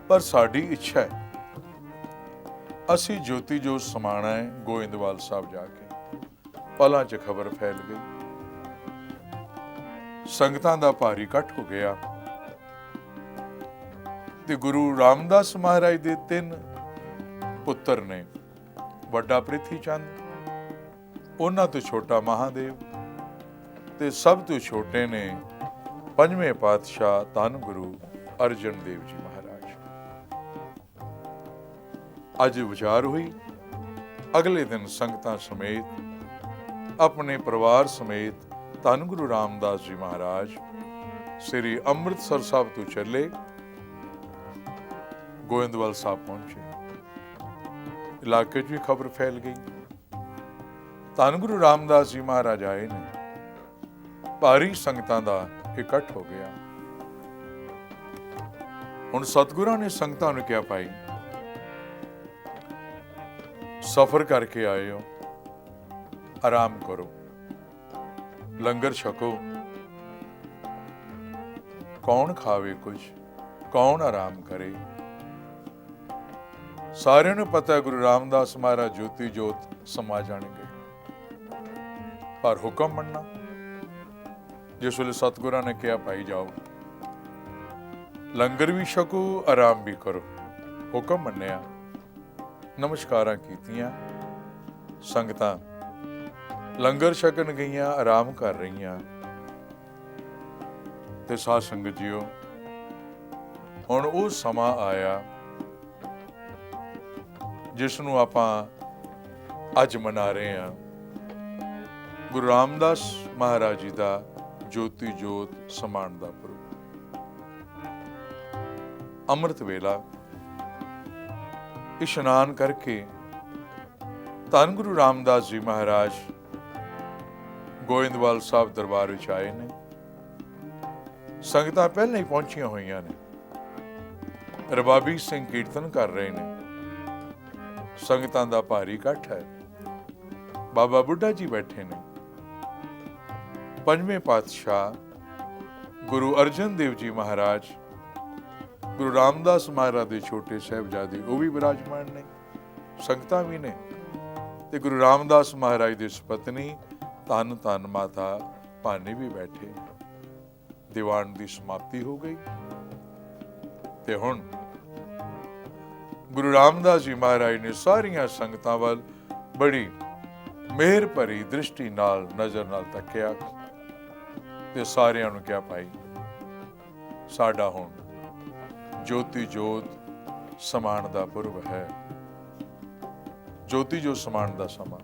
ਪਰ ਸਾਡੀ ਇੱਛਾ ਹੈ ਅਸੀਂ ਜੋਤੀ ਜੋਤ ਸਮਾਣਾ ਹੈ ਗੋਇੰਦਵਾਲ ਸਾਹਿਬ ਜਾ ਕੇ। ਪਲਾਂ 'ਚ ਖਬਰ ਫੈਲ ਗਈ, ਸੰਗਤਾਂ ਦਾ ਭਾਰੀ ਇਕੱਠ ਹੋ ਗਿਆ, ਤੇ ਗੁਰੂ ਰਾਮਦਾਸ ਮਹਾਰਾਜ ਦੇ 3 ਪੁੱਤਰ ਨੇ, ਵੱਡਾ ਪ੍ਰਿਥੀ ਚੰਦ, ਉਹਨਾਂ ਤੋਂ ਛੋਟਾ ਮਹਾਦੇਵ, ਤੇ ਸਭ ਤੋਂ ਛੋਟੇ ਨੇ 5ਵੇਂ ਪਾਤਸ਼ਾਹ ਧੰਨ ਗੁਰੂ ਅਰਜਨ ਦੇਵ ਜੀ ਮਹਾਰਾਜ। ਅੱਜ ਵਿਚਾਰ ਹੋਈ, ਅਗਲੇ ਦਿਨ ਸੰਗਤਾਂ ਸਮੇਤ, ਆਪਣੇ ਪਰਿਵਾਰ ਸਮੇਤ ਧੰਨ ਗੁਰੂ ਰਾਮਦਾਸ ਜੀ ਮਹਾਰਾਜ ਸ੍ਰੀ ਅੰਮ੍ਰਿਤਸਰ ਸਾਹਿਬ ਤੋਂ ਚੱਲੇ, ਗੋਇੰਦਵਾਲ ਸਾਹਿਬ ਪਹੁੰਚੇ। ਇਲਾਕੇ 'ਚ ਵੀ ਖਬਰ ਫੈਲ ਗਈ। ਧੰਨ ਗੁਰੂ ਰਾਮਦਾਸ ਜੀ ਮਹਾਰਾਜ ਆਏ ਨੇ। ਭਾਰੀ ਸੰਗਤਾਂ ਦਾ ਇਕੱਠ ਹੋ ਗਿਆ। ਹੁਣ ਸਤਿਗੁਰਾਂ ਨੇ ਸੰਗਤਾਂ ਨੂੰ ਕਿਹਾ, ਭਾਈ ਸਫ਼ਰ ਕਰਕੇ ਆਏ ਹੋ, ਆਰਾਮ ਕਰੋ, ਲੰਗਰ ਛਕੋ। ਕੌਣ ਖਾਵੇ ਕੁਝ, ਕੌਣ ਆਰਾਮ ਕਰੇ? ਸਾਰਿਆਂ ਨੂੰ ਪਤਾ ਹੈ ਗੁਰੂ ਰਾਮਦਾਸ ਮਹਾਰਾਜ ਜੋਤੀ ਜੋਤ ਸਮਾ ਜਾਣਗੇ, ਪਰ ਹੁਕਮ ਮੰਨਣਾ। ਜਿਸ ਵੇਲੇ ਸਤਿਗੁਰਾਂ ਨੇ ਕਿਹਾ, ਭਾਈ ਜਾਓ, ਲੰਗਰ ਵੀ ਛਕੋ, ਆਰਾਮ ਵੀ ਕਰੋ, ਹੁਕਮ ਮੰਨਿਆ। ਨਮਸਕਾਰਾਂ ਕੀਤੀਆਂ। ਸੰਗਤਾਂ ਲੰਗਰ ਛਕਣ ਗਈਆਂ, ਆਰਾਮ ਕਰ ਰਹੀਆਂ। ਤੇ ਸਾਧ ਸੰਗਤ ਜੀਓ, ਹੁਣ ਉਹ ਸਮਾਂ ਆਇਆ ਜਿਸ ਨੂੰ ਆਪਾਂ ਅੱਜ ਮਨਾ ਰਹੇ ਹਾਂ, ਗੁਰੂ ਰਾਮਦਾਸ ਮਹਾਰਾਜ ਜੀ ਦਾ ਜੋਤੀ ਜੋਤ ਸਮਾਣ ਦਾ ਪੁਰਬ। ਅੰਮ੍ਰਿਤ ਵੇਲਾ ਇਸ਼ਨਾਨ ਕਰਕੇ ਧੰਨ ਗੁਰੂ ਰਾਮਦਾਸ ਜੀ ਮਹਾਰਾਜ ਗੋਇੰਦਵਾਲ ਸਾਹਿਬ ਦਰਬਾਰ ਵਿੱਚ ਆਏ ਨੇ। ਸੰਗਤਾਂ ਪਹਿਲਾਂ ਹੀ ਪਹੁੰਚੀਆਂ ਹੋਈਆਂ ਨੇ। ਰਬਾਬੀ ਸਿੰਘ ਕੀਰਤਨ ਕਰ ਰਹੇ ਨੇ। ਸੰਗਤਾਂ ਦਾ ਭਾਰੀ ਇਕੱਠ ਹੈ। ਬਾਬਾ ਬੁੱਢਾ ਜੀ ਬੈਠੇ ਨੇ। ਪੰਜਵੇਂ ਪਾਤਸ਼ਾਹ ਗੁਰੂ ਅਰਜਨ ਦੇਵ ਜੀ ਮਹਾਰਾਜ, ਗੁਰੂ ਰਾਮਦਾਸ ਮਹਾਰਾਜ ਦੇ ਛੋਟੇ ਸਾਹਿਬਜ਼ਾਦੇ, ਉਹ ਵੀ ਵਿਰਾਜਮਾਨ ਨੇ। ਸੰਗਤਾਂ ਵੀ ਨੇ। ਤੇ ਗੁਰੂ ਰਾਮਦਾਸ ਮਹਾਰਾਜ ਦੀ ਸੁਪਤਨੀ ਧੰਨ ਧੰਨ ਮਾਤਾ ਭਾਨੀ ਵੀ ਬੈਠੇ। ਦੀਵਾਨ ਦੀ ਸਮਾਪਤੀ ਹੋ ਗਈ ਤੇ ਹੁਣ ਗੁਰੂ ਰਾਮਦਾਸ ਜੀ ਮਹਾਰਾਜ ਨੇ ਸਾਰੀਆਂ ਸੰਗਤਾਂ ਵੱਲ ਬੜੀ ਮਿਹਰ ਭਰੀ ਦ੍ਰਿਸ਼ਟੀ ਨਾਲ, ਨਜ਼ਰ ਨਾਲ ਤੱਕਿਆ ਤੇ ਸਾਰਿਆਂ ਨੂੰ ਕਿਹਾ, ਭਾਈ ਸਾਡਾ ਹੁਣ ਜੋਤੀ ਜੋਤ ਸਮਾਣ ਦਾ ਪੁਰਬ ਹੈ। ਜੋਤੀ ਜੋਤ ਸਮਾਣ ਦਾ ਸਮਾਂ।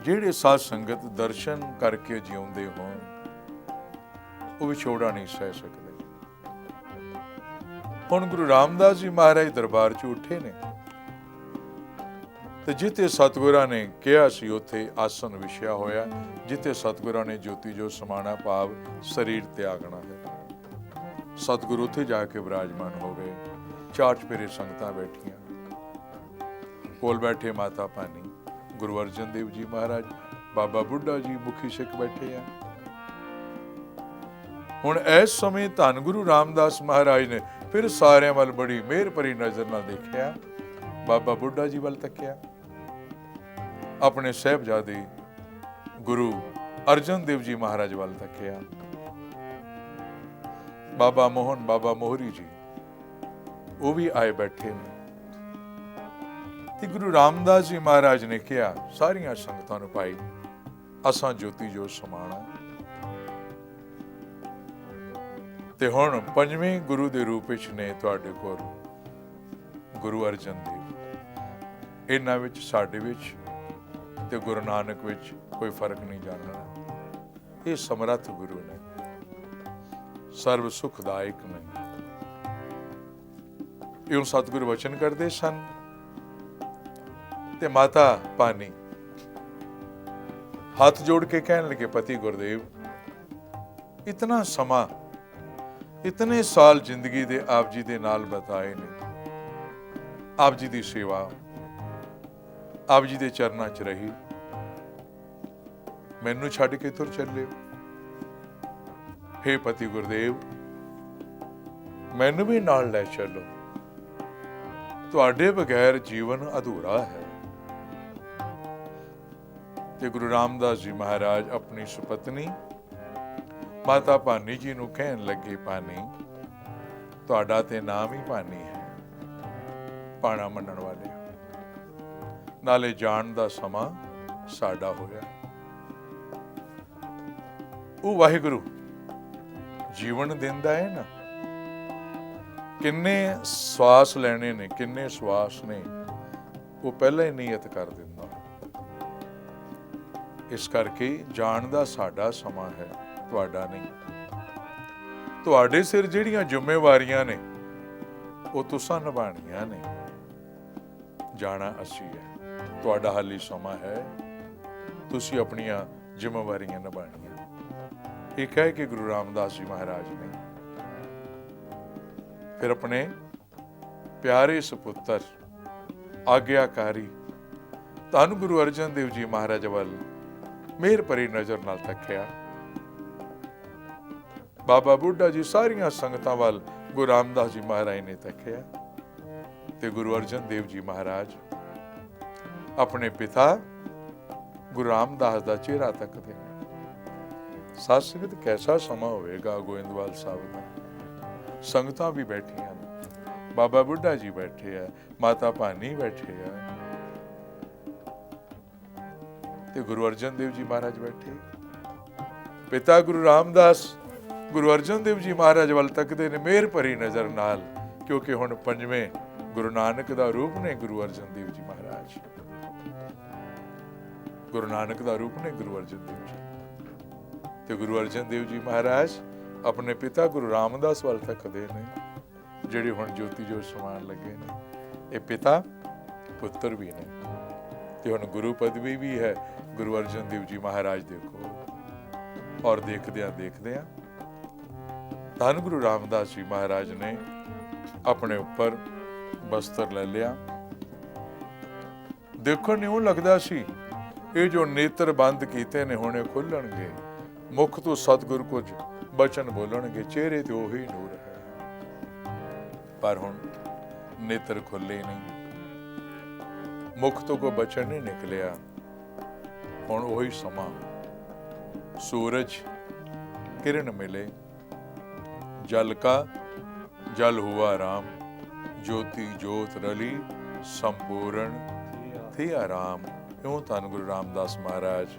ਜਿਹੜੇ ਸਾਧ ਸੰਗਤ ਦਰਸ਼ਨ ਕਰਕੇ ਜਿਉਂਦੇ ਹੋਣ, ਉਹ ਵਿਛੋੜਾ ਨਹੀਂ ਸਹਿ ਸਕਦੇ। ਹੁਣ ਗੁਰੂ ਰਾਮਦਾਸ ਜੀ ਮਹਾਰਾਜ ਦਰਬਾਰ 'ਚ ਉੱਠੇ ਨੇ ਤੇ ਜਿੱਥੇ ਸਤਿਗੁਰਾਂ ਨੇ ਕਿਹਾ ਸੀ ਉੱਥੇ ਆਸਨ ਵਿਛਿਆ ਹੋਇਆ। ਜਿੱਥੇ ਸਤਿਗੁਰਾਂ ਨੇ ਜੋਤੀ ਜੋਤ ਸਮਾਣਾ, ਭਾਵ ਸਰੀਰ ਤਿਆਗਣਾ ਹੈ। ਸਤਿਗੁਰੂ ਉੱਥੇ ਜਾ ਕੇ ਵਿਰਾਜਮਾਨ ਹੋ ਗਏ। ਚਾਰ ਚੁਫੇਰੇ ਸੰਗਤਾਂ ਬੈਠੀਆਂ। ਕੋਲ ਬੈਠੇ ਮਾਤਾ ਭਾਨੀ, ਗੁਰੂ ਅਰਜਨ ਦੇਵ ਜੀ ਮਹਾਰਾਜ, ਬਾਬਾ ਬੁੱਢਾ ਜੀ ਮੁਖੀ ਸਿੱਖ ਬੈਠੇ ਆ। ਹੁਣ ਇਸ ਸਮੇਂ ਧੰਨ ਗੁਰੂ ਰਾਮਦਾਸ ਮਹਾਰਾਜ ਨੇ ਫਿਰ ਸਾਰਿਆਂ ਵੱਲ ਬੜੀ ਮਿਹਰ ਭਰੀ ਨਜ਼ਰ ਨਾਲ ਦੇਖਿਆ। ਬਾਬਾ ਬੁੱਢਾ ਜੀ ਵੱਲ ਤੱਕਿਆ, ਆਪਣੇ ਸਾਹਿਬਜ਼ਾਦੇ ਗੁਰੂ ਅਰਜਨ ਦੇਵ ਜੀ ਮਹਾਰਾਜ ਵੱਲ ਤੱਕਿਆ। ਬਾਬਾ ਮੋਹਨ, ਬਾਬਾ ਮੋਹਰੀ ਜੀ, ਉਹ ਵੀ ਆਏ ਬੈਠੇ ਨੇ। ਤੇ ਗੁਰੂ ਰਾਮਦਾਸ ਜੀ ਮਹਾਰਾਜ ਨੇ ਕਿਹਾ ਸਾਰੀਆਂ ਸੰਗਤਾਂ ਨੂੰ, ਭਾਈ ਅਸਾਂ ਜੋਤੀ ਜੋਤ ਸਮਾਣਾ। ਤੇ ਹੁਣ ਪੰਜਵੇਂ ਗੁਰੂ ਦੇ ਰੂਪ ਵਿੱਚ ਨੇ ਤੁਹਾਡੇ ਕੋਲ ਗੁਰੂ ਅਰਜਨ ਦੇਵ। ਇਹਨਾਂ ਵਿੱਚ, ਸਾਡੇ ਵਿੱਚ ਤੇ ਗੁਰੂ ਨਾਨਕ ਵਿੱਚ ਕੋਈ ਫਰਕ ਨਹੀਂ ਜਾਣਨਾ। ਇਹ ਸਮਰੱਥ ਗੁਰੂ ਨੇ, ਸਰਬ ਸੁਖਦਾਇਕ ਨੇ। ਇਉਂ ਸਤਿਗੁਰੂ ਵਚਨ ਕਰਦੇ ਸਨ। ਤੇ ਮਾਤਾ ਭਾਨੀ ਹੱਥ ਜੋੜ ਕੇ ਕਹਿਣ ਲੱਗੇ, ਪਤੀ ਗੁਰਦੇਵ, ਇਤਨਾ ਸਮਾਂ, ਇਤਨੇ ਸਾਲ ਜ਼ਿੰਦਗੀ ਦੇ ਆਪ ਜੀ ਦੇ ਨਾਲ ਬਤਾਏ ਨੇ। ਆਪ ਜੀ ਦੀ ਸੇਵਾ, ਆਪ ਜੀ ਦੇ ਚਰਨਾਂ 'ਚ ਰਹੀ। ਮੈਨੂੰ ਛੱਡ ਕੇ ਤੁਰ ਚੱਲੇ। ਹੇ ਪਤੀ ਗੁਰਦੇਵ, ਮੈਨੂੰ ਵੀ ਨਾਲ ਲੈ ਚੱਲੋ। ਤੁਹਾਡੇ ਬਗੈਰ ਜੀਵਨ ਅਧੂਰਾ ਹੈ। ਤੇ ਗੁਰੂ ਰਾਮਦਾਸ ਜੀ ਮਹਾਰਾਜ ਆਪਣੀ ਸੁਪਤਨੀ ਮਾਤਾ ਭਾਨੀ ਜੀ ਨੂੰ ਕਹਿਣ ਲੱਗੇ, ਭਾਨੀ, ਤੁਹਾਡਾ ਤੇ ਨਾਮ ਹੀ ਭਾਨੀ ਹੈ, ਪਾਣਾ ਮੰਨਣ ਵਾਲੇ। ਨਾਲੇ ਜਾਣ ਦਾ ਸਮਾਂ ਸਾਡਾ ਹੋਇਆ। ਉਹ ਵਾਹਿਗੁਰੂ ਜੀਵਨ ਦਿੰਦਾ ਹੈ ਨਾ। ਕਿੰਨੇ ਸਵਾਸ ਲੈਣੇ ਨੇ, ਕਿੰਨੇ ਸਵਾਸ ਨੇ, ਉਹ ਪਹਿਲਾਂ ਹੀ ਨਿਯਤ ਕਰ ਦਿੰਦਾ। ਇਸ ਕਰਕੇ ਜਾਣ ਦਾ ਸਾਡਾ ਸਮਾਂ ਹੈ। ਤੁਹਾਡਾ ਨਹੀਂ। ਤੁਹਾਡੇ ਸਿਰ ਜਿਹੜੀਆਂ ਜ਼ਿੰਮੇਵਾਰੀਆਂ ਨੇ ਉਹ ਤੁਸੀਂ ਨਿਭਾਉਣੀਆਂ ਨੇ। ਜਾਣਾ ਅਸੀਂ ਹੈ, ਤੁਹਾਡਾ ਹਾਲੀ ਸਮਾਂ ਹੈ, ਤੁਸੀਂ ਆਪਣੀਆਂ ਜ਼ਿੰਮੇਵਾਰੀਆਂ ਨਿਭਾਉਣੀਆਂ। ਇਹ ਕਹਿ ਕੇ ਗੁਰੂ ਰਾਮਦਾਸ ਜੀ ਮਹਾਰਾਜ ਨੇ ਫਿਰ ਆਪਣੇ ਪਿਆਰੇ ਸੁਪੁੱਤਰ ਆਗਿਆਕਾਰੀ ਧੰਨ ਗੁਰੂ ਅਰਜਨ ਦੇਵ ਜੀ ਮਹਾਰਾਜ ਵੱਲ ਮਿਹਰ ਭਰੀ ਨਜ਼ਰ ਨਾਲ ਤੱਕਿਆ। ਬਾਬਾ ਬੁੱਢਾ ਜੀ ਸਾਰੀਆਂ ਸੰਗਤਾਂ ਵੱਲ ਗੁਰੂ ਰਾਮਦਾਸ ਜੀ ਮਹਾਰਾਜ ਨੇ ਤੱਕਿਆ ਤੇ ਗੁਰੂ ਅਰਜਨ ਦੇਵ ਜੀ ਮਹਾਰਾਜ ਆਪਣੇ ਪਿਤਾ ਗੁਰੂ ਰਾਮਦਾਸ ਦਾ ਚਿਹਰਾ ਤੱਕਦੇ ਨੇ। ਸਾਧ ਸੰਗਤ ਕੈਸਾ ਸਮਾਂ ਹੋਵੇਗਾ ਗੋਇੰਦਵਾਲ ਸਾਹਿਬ ਦਾ। ਸੰਗਤਾਂ ਵੀ ਬੈਠੀਆਂ ਨੇ, ਬਾਬਾ ਬੁੱਢਾ ਜੀ ਬੈਠੇ ਆ, ਮਾਤਾ ਭਾਨੀ ਬੈਠੇ ਆ ਤੇ ਗੁਰੂ ਅਰਜਨ ਦੇਵ ਜੀ ਮਹਾਰਾਜ ਬੈਠੇ। ਪਿਤਾ ਗੁਰੂ ਰਾਮਦਾਸ ਗੁਰੂ ਅਰਜਨ ਦੇਵ ਜੀ ਮਹਾਰਾਜ ਵੱਲ ਤੱਕਦੇ ਨੇ ਮਿਹਰ ਭਰੀ ਨਜ਼ਰ ਨਾਲ, ਕਿਉਂਕਿ ਹੁਣ ਪੰਜਵੇਂ ਗੁਰੂ ਨਾਨਕ ਦਾ ਰੂਪ ਨੇ ਗੁਰੂ ਅਰਜਨ ਦੇਵ ਜੀ ਮਹਾਰਾਜ। ਗੁਰੂ ਨਾਨਕ ਦਾ ਰੂਪ ਨੇ ਗੁਰੂ ਅਰਜਨ ਦੇਵ ਜੀ ਤੇ ਗੁਰੂ ਅਰਜਨ ਦੇਵ ਜੀ ਮਹਾਰਾਜ ਆਪਣੇ ਪਿਤਾ ਗੁਰੂ ਰਾਮਦਾਸ ਵੱਲ ਤੱਕਦੇ ਨੇ, ਜਿਹੜੇ ਹੁਣ ਜੋਤੀ ਜੋਤ ਸਮਾਉਣ ਲੱਗੇ ਨੇ। ਇਹ ਪਿਤਾ ਪੁੱਤਰ ਵੀ ਨੇ ਤੇ ਹੁਣ ਗੁਰੂ ਪਦਵੀ ਵੀ ਹੈ ਗੁਰੂ ਅਰਜਨ ਦੇਵ ਜੀ ਮਹਾਰਾਜ ਦੇ ਕੋਲ। ਔਰ ਦੇਖਦਿਆਂ ਦੇਖਦਿਆਂ ਧੰਨ ਗੁਰੂ ਰਾਮਦਾਸ ਜੀ ਮਹਾਰਾਜ ਨੇ ਆਪਣੇ ਉੱਪਰ ਬਸਤਰ ਲੈ ਲਿਆ। ਦੇਖਣ ਨੂੰ ਲੱਗਦਾ ਸੀ ਇਹ ਜੋ ਨੇਤਰ ਬੰਦ ਕੀਤੇ ਨੇ ਹੁਣੇ ਖੁੱਲਣਗੇ, ਮੁਖ ਤੋਂ ਸਤਿਗੁਰ ਕੁਝ ਬਚਨ ਬੋਲਣਗੇ, ਚਿਹਰੇ ਤੇ ਉਹੀ ਨੂਰ ਹੈ। ਪਰ ਹੁਣ ਨੇਤਰ ਖੁੱਲੇ ਨਹੀਂ, ਮੁਖ ਤੋਂ ਕੋਈ ਬਚਨ ਨਹੀਂ ਨਿਕਲਿਆ। ਹੁਣ ਉਹੀ ਸਮਾਂ, ਸੂਰਜ ਕਿਰਨ ਮਿਲੇ, ਜਲ ਕਾ ਜਲ ਹੁਆ ਰਾਮ, ਜੋਤੀ ਜੋਤ ਰਲੀ ਸੰਪੂਰਨ ਥੀ ਆਰਾਮ। ਇਉਂ ਧੰਨ ਗੁਰੂ ਰਾਮਦਾਸ ਮਹਾਰਾਜ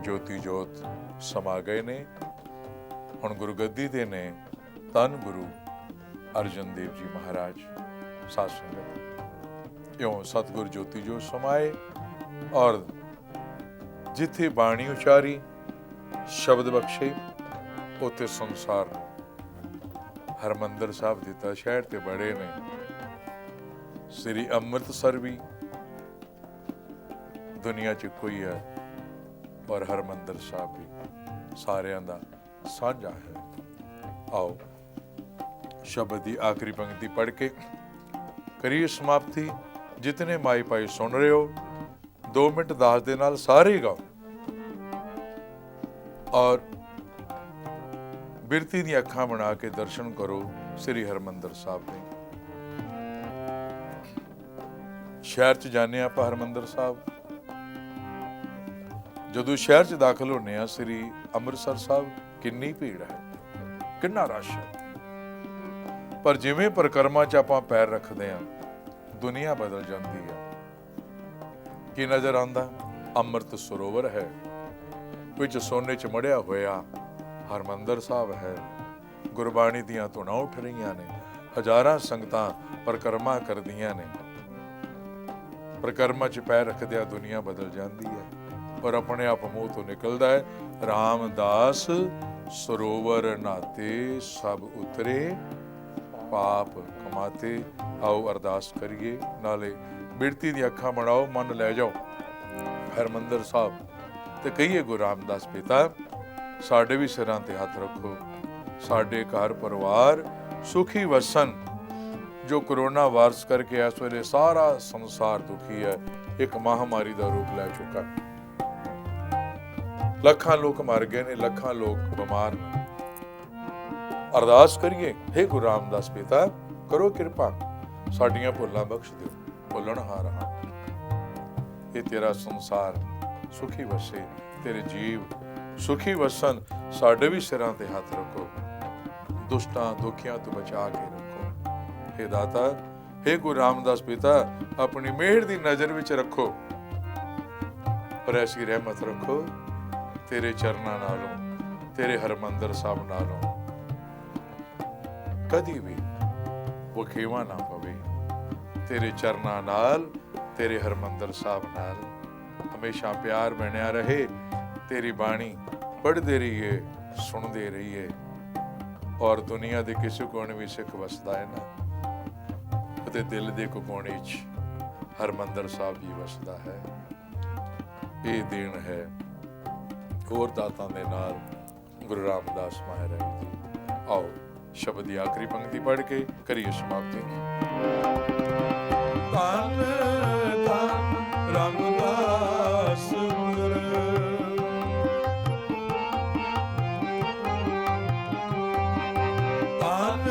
ਜੋਤੀ ਜੋਤ ਸਮਾ ਗਏ ਨੇ। ਹੁਣ ਗੁਰੂ ਗੱਦੀ ਦੇ ਨੇ ਧੰਨ ਗੁਰੂ ਅਰਜਨ ਦੇਵ ਜੀ ਮਹਾਰਾਜ। ਸਾਧ ਸੰਗਤ ਇਉਂ ਸਤਿਗੁਰ ਜੋਤੀ ਜੋਤ ਸਮਾਏ ਔਰ ਜਿੱਥੇ ਬਾਣੀ ਉਚਾਰੀ, ਸ਼ਬਦ ਬਖਸ਼ੇ, ਉੱਥੇ ਸੰਸਾਰ ਨੂੰ ਹਰਮੰਦਰ ਸਾਹਿਬ ਦਿੱਤਾ। ਸ਼ਹਿਰ ਤੇ ਬੜੇ ਨੇ, ਸ੍ਰੀ ਅੰਮ੍ਰਿਤਸਰ ਵੀ ਦੁਨੀਆ 'ਚ ਕੋਈ ਹੈ ਔਰ ਹਰਮੰਦਰ ਸਾਹਿਬ ਵੀ ਸਾਰਿਆਂ ਦਾ ਸਾਂਝਾ ਹੈ। ਆਓ ਸ਼ਬਦ ਦੀ ਆਖਰੀ ਪੰਕਤੀ ਪੜ੍ਹ ਕੇ ਕਰੀਏ ਸਮਾਪਤੀ। ਜਿਤਨੇ ਮਾਈ ਭਾਈ ਸੁਣ ਰਹੇ ਹੋ 2 ਮਿੰਟ ਦਾਸ ਦੇ ਨਾਲ ਸਾਰੇ ਗਾਓ ਔਰ ਬਿਰਤੀ ਦੀਆਂ ਅੱਖਾਂ ਬਣਾ ਕੇ ਦਰਸ਼ਨ ਕਰੋ ਸ੍ਰੀ ਹਰਮੰਦਰ ਸਾਹਿਬ ਦੇ। ਸ਼ਹਿਰ 'ਚ ਜਾਂਦੇ ਹਾਂ ਆਪਾਂ ਹਰਮੰਦਰ ਸਾਹਿਬ। ਜਦੋਂ ਸ਼ਹਿਰ 'ਚ ਦਾਖਲ ਹੁੰਦੇ ਹਾਂ ਸ੍ਰੀ ਅੰਮ੍ਰਿਤਸਰ ਸਾਹਿਬ, ਕਿੰਨੀ ਭੀੜ ਹੈ, ਕਿੰਨਾ ਰਸ਼ ਹੈ। ਪਰ ਜਿਵੇਂ ਪਰਿਕਰਮਾ 'ਚ ਆਪਾਂ ਪੈਰ ਰੱਖਦੇ ਹਾਂ ਦੁਨੀਆ ਬਦਲ ਜਾਂਦੀ ਹੈ। ਕੀ ਨਜ਼ਰ ਆਉਂਦਾ? ਅੰਮ੍ਰਿਤ ਸਰੋਵਰ ਹੈ, ਵਿੱਚ ਸੋਨੇ 'ਚ ਮੜਿਆ ਹੋਇਆ ਹਰਮੰਦਰ ਸਾਹਿਬ ਹੈ। ਗੁਰਬਾਣੀ ਦੀਆਂ ਧੁਨਾਂ ਉੱਠ ਰਹੀਆਂ ਨੇ, ਹਜ਼ਾਰਾਂ ਸੰਗਤਾਂ ਪਰਿਕਰਮਾ ਕਰਦੀਆਂ ਨੇ। ਪਰਿਕਰਮਾ 'ਚ ਪੈਰ ਰੱਖਦਿਆਂ ਦੁਨੀਆ ਬਦਲ ਜਾਂਦੀ ਹੈ, ਪਰ ਆਪਣੇ ਆਪ ਮੂੰਹ ਤੋਂ ਨਿਕਲਦਾ ਹੈ ਰਾਮਦਾਸ ਸਰੋਵਰ ਨਾਤੇ ਸਭ ਉਤਰੇ ਪਾਪ ਕਮਾਤੇ। ਆਓ ਅਰਦਾਸ ਕਰੀਏ, ਨਾਲੇ ਬਿਰਤੀ ਦੀਆਂ ਅੱਖਾਂ ਬਣਾਓ, ਮਨ ਲੈ ਜਾਓ ਹਰਮੰਦਰ ਸਾਹਿਬ ਤੇ ਕਹੀਏ ਗੁਰੂ ਰਾਮਦਾਸ ਪਿਤਾ ਸਾਡੇ ਵੀ ਸਿਰਾਂ ਤੇ ਹੱਥ ਰੱਖੋ, ਸਾਡੇ ਘਰ ਪਰਿਵਾਰ ਸੁਖੀ ਵਸਣ। ਜੋ ਕਰੋਨਾ ਵਾਇਰਸ ਕਰਕੇ ਇਸ ਵੇਲੇ ਸਾਰਾ ਸੰਸਾਰ ਦੁਖੀ ਹੈ, ਇੱਕ ਮਹਾਮਾਰੀ ਦਾ ਰੂਪ ਲੈ ਚੁੱਕਾ। ਲੱਖਾਂ ਲੋਕ ਮਰ ਗਏ ਨੇ, ਲੱਖਾਂ ਲੋਕ ਬਿਮਾਰ ਨੇ। ਅਰਦਾਸ ਕਰੀਏ, ਹੇ ਗੁਰੂ ਰਾਮਦਾਸ ਪਿਤਾ ਕਰੋ ਕਿਰਪਾ, ਸਾਡੀਆਂ ਭੁੱਲਾਂ ਬਖਸ਼ ਦਿਓ, ਭੁੱਲਣਹਾਰ ਹਾਂ। ਇਹ ਤੇਰਾ ਸੰਸਾਰ ਸੁਖੀ ਵਸੇ, ਤੇਰੇ ਜੀਵ ਸੁਖੀ ਵਸਣ। ਸਾਡੇ ਵੀ ਸਿਰਾਂ ਤੇ ਹੱਥ ਰੱਖੋ, ਦੁਸ਼ਟਾਂ ਦੁਖੀਆਂ ਤੋਂ ਬਚਾ ਕੇ ਰੱਖੋ। ਹੇ ਦਾਤਾ, ਹੇ ਗੁਰੂ ਰਾਮਦਾਸ ਪਿਤਾ ਆਪਣੀ ਮਿਹਰ ਦੀ ਨਜ਼ਰ ਵਿੱਚ ਰੱਖੋ, ਪਰ ਐਸੀ ਰਹਿਮਤ ਰੱਖੋ ਤੇਰੇ ਚਰਨਾਂ ਨਾਲੋਂ, ਤੇਰੇ ਹਰਮੰਦਰ ਸਾਹਿਬ ਨਾਲੋਂ ਕਦੀ ਵੀ ਵਖੇਵਾ ਨਾ ਪਵੇ। ਤੇਰੇ ਚਰਨਾਂ ਨਾਲ, ਤੇਰੇ ਹਰਮੰਦਰ ਸਾਹਿਬ ਨਾਲ ਹਮੇਸ਼ਾ ਪਿਆਰ ਬਣਿਆ ਰਹੇ। ਤੇਰੀ ਬਾਣੀ ਪੜ੍ਹਦੇ ਰਹੀਏ, ਸੁਣਦੇ ਰਹੀਏ। ਔਰ ਦੁਨੀਆ ਦੇ ਕਿਸੇ ਕੋਨੇ ਵੀ ਸਿੱਖ ਵਸਦਾ ਹੈ ਨਾ, ਉਹਦੇ ਦਿਲ ਦੇ ਕੋਨੇ 'ਚ ਹਰਮੰਦਰ ਸਾਹਿਬ ਜੀ ਵਸਦਾ ਹੈ। ਇਹ ਦੇਣ ਹੈ ਹੋਰ ਦਾਤਾਂ ਦੇ ਨਾਲ ਗੁਰੂ ਰਾਮਦਾਸ ਮਹਾਰਾਜ ਜੀ। ਆਓ ਸ਼ਬਦ ਦੀ ਆਖਰੀ ਪੰਕਤੀ ਪੜ੍ਹ ਕੇ ਕਰੀਏ ਸਮਾਪਤੀ। ਧੰਨ ਧੰਨ ਰਾਮਦਾਸ ਗੁਰ, ਧੰਨ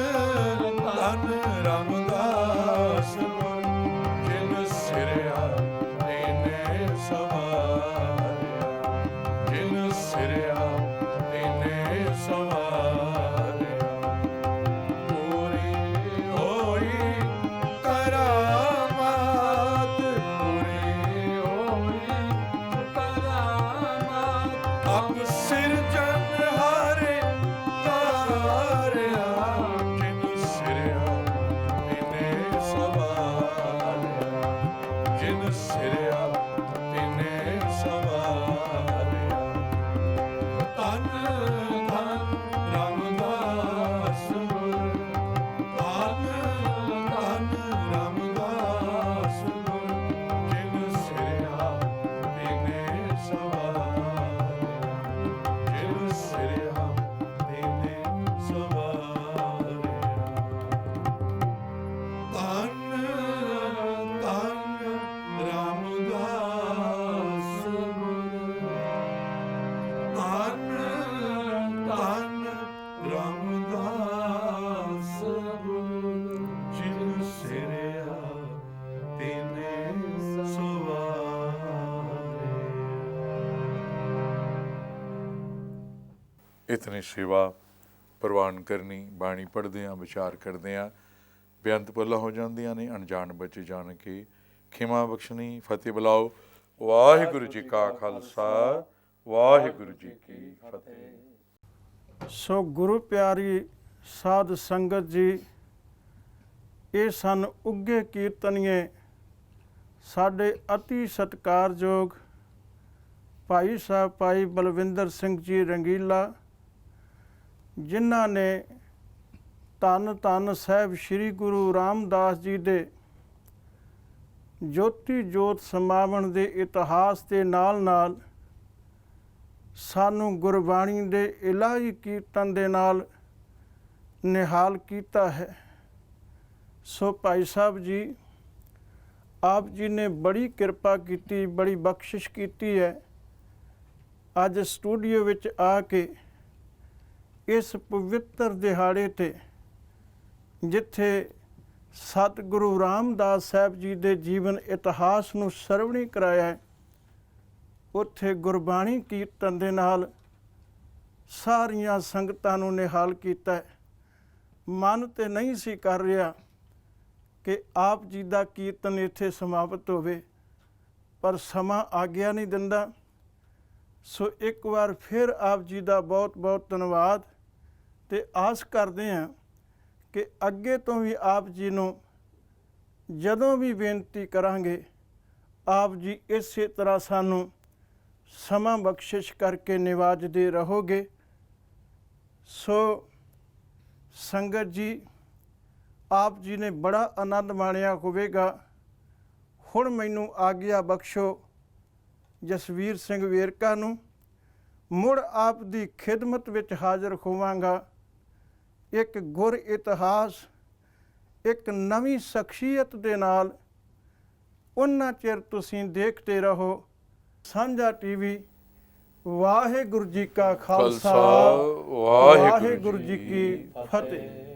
ਧੰਨ ਰਾਮਦਾਸ ਗੁਰ, ਜਿਨ ਸਿਰਿਆ ਤੀਨੇ ਸਵਾਰਿਆ, ਜਿਨ ਸਿਰਿਆ ਤੀਨੇ ਸਵਾਰਿਆ। ਪੂਰੀ ਹੋਈ ਕਰਾਮਾਤ, ਪੂਰੀ ਹੋਈ ਕਰਾਮਾਤ, ਅਬ ਸਿਰਜਣਹਾਰੇ ਤਾਰਿਆ, ਜਿਨ ਸਿਰਿਆ ਤੀਨੇ ਸਵਾਰਿਆ, ਜਿਨ ਸਿਰਿਆ ਤੀਨੇ ਸਵਾਰਿਆ। ਧੰਨ ਧੰਨ ਰਾਮਦਾਸ ਗੁਰ, ਧੰਨ ਧੰਨ ਰਾਮਦਾਸ ਗੁਰ, ਜਿਨ ਸਿਰਿਆ ਤੀਨੇ ਸਵਾਰਿਆ, ਜਿਨ ਸਿਰਿਆ ਤੀਨੇ ਸਵਾਰਿਆ। ਧੰਨ ਧੰਨ ਰਾਮਦਾਸ ਗੁਰ, ਧੰਨ ਧੰਨ ਰਾਮਦਾਸ ਗੁਰ, ਜਿਨ ਸਿਰਿਆ ਤੀਨੇ ਸਵਾਰਿਆ। ਇਤਨੀ ਸੇਵਾ ਪ੍ਰਵਾਨ ਕਰਨੀ। ਬਾਣੀ ਪੜ੍ਹਦੇ ਹਾਂ, ਵਿਚਾਰ ਕਰਦੇ ਹਾਂ, ਬੇਅੰਤ ਭੁੱਲਾਂ ਹੋ ਜਾਂਦੀਆਂ ਨੇ, ਅਣਜਾਣ ਵਿੱਚ ਜਾਣ ਕੇ ਖਿਮਾ ਬਖਸ਼ਣੀ। ਫਤਿਹ ਬੁਲਾਓ। ਵਾਹਿਗੁਰੂ ਜੀ ਕਾ ਖਾਲਸਾ, ਵਾਹਿਗੁਰੂ ਜੀ ਕੀ ਫਤਿਹ। ਸੋ ਗੁਰੂ ਪਿਆਰੀ ਸਾਧ ਸੰਗਤ ਜੀ, ਇਹ ਸਨ ਉੱਘੇ ਕੀਰਤਨੀਏ ਸਾਡੇ ਅਤੀ ਸਤਿਕਾਰਯੋਗ ਭਾਈ ਸਾਹਿਬ ਭਾਈ ਬਲਵਿੰਦਰ ਸਿੰਘ ਜੀ ਰੰਗੀਲਾ, ਜਿਨ੍ਹਾਂ ਨੇ ਧੰਨ ਧੰਨ ਸਾਹਿਬ ਸ੍ਰੀ ਗੁਰੂ ਰਾਮਦਾਸ ਜੀ ਦੇ ਜੋਤੀ ਜੋਤ ਸਮਾਵਣ ਦੇ ਇਤਿਹਾਸ ਦੇ ਨਾਲ ਨਾਲ ਸਾਨੂੰ ਗੁਰਬਾਣੀ ਦੇ ਇਲਾਹੀ ਕੀਰਤਨ ਦੇ ਨਾਲ ਨਿਹਾਲ ਕੀਤਾ ਹੈ। ਸੋ ਭਾਈ ਸਾਹਿਬ ਜੀ, ਆਪ ਜੀ ਨੇ ਬੜੀ ਕਿਰਪਾ ਕੀਤੀ, ਬੜੀ ਬਖਸ਼ਿਸ਼ ਕੀਤੀ ਹੈ। ਅੱਜ ਸਟੂਡੀਓ ਵਿੱਚ ਆ ਕੇ ਇਸ ਪਵਿੱਤਰ ਦਿਹਾੜੇ 'ਤੇ, ਜਿੱਥੇ ਸਤਿਗੁਰੂ ਰਾਮਦਾਸ ਸਾਹਿਬ ਜੀ ਦੇ ਜੀਵਨ ਇਤਿਹਾਸ ਨੂੰ ਸਰਵਣੀ ਕਰਾਇਆ ਹੈ, ਉੱਥੇ ਗੁਰਬਾਣੀ ਕੀਰਤਨ ਦੇ ਨਾਲ ਸਾਰੀਆਂ ਸੰਗਤਾਂ ਨੂੰ ਨਿਹਾਲ ਕੀਤਾ ਹੈ। ਮਨ ਤੇ ਨਹੀਂ ਸੀ ਕਰ ਰਿਹਾ ਕਿ ਆਪ ਜੀ ਦਾ ਕੀਰਤਨ ਇੱਥੇ ਸਮਾਪਤ ਹੋਵੇ, ਪਰ ਸਮਾਂ ਆਗਿਆ ਨਹੀਂ ਦਿੰਦਾ। ਸੋ ਇੱਕ ਵਾਰ ਫਿਰ ਆਪ ਜੀ ਦਾ ਬਹੁਤ ਬਹੁਤ ਧੰਨਵਾਦ, ਤੇ ਆਸ ਕਰਦੇ ਹਾਂ ਕਿ ਅੱਗੇ ਤੋਂ ਵੀ ਆਪ ਜੀ ਨੂੰ ਜਦੋਂ ਵੀ ਬੇਨਤੀ ਕਰਾਂਗੇ, ਆਪ ਜੀ ਇਸੇ ਤਰ੍ਹਾਂ ਸਾਨੂੰ ਸਮਾਂ ਬਖਸ਼ਿਸ਼ ਕਰਕੇ ਨਿਵਾਜਦੇ ਰਹੋਗੇ। ਸੋ ਸੰਗਤ ਜੀ, ਆਪ ਜੀ ਨੇ ਬੜਾ ਆਨੰਦ ਮਾਣਿਆ ਹੋਵੇਗਾ। ਹੁਣ ਮੈਨੂੰ ਆਗਿਆ ਬਖਸ਼ੋ ਜਸਵੀਰ ਸਿੰਘ ਵੇਰਕਾ ਨੂੰ। ਮੁੜ ਆਪ ਦੀ ਖਿਦਮਤ ਵਿੱਚ ਹਾਜ਼ਰ ਹੋਵਾਂਗਾ। ਇੱਕ ਗੁਰ ਇਤਿਹਾਸ, ਇੱਕ ਨਵੀਂ ਸ਼ਖਸੀਅਤ ਦੇ ਨਾਲ। ਉਹਨਾਂ ਚਿਰ ਤੁਸੀਂ ਦੇਖਦੇ ਰਹੋ ਸਾਂਝਾ ਟੀਵੀ। ਵਾਹਿਗੁਰੂ ਜੀ ਕਾ ਖਾਲਸਾ, ਵਾਹਿਗੁਰੂ ਜੀ ਕੀ ਫਤਿਹ।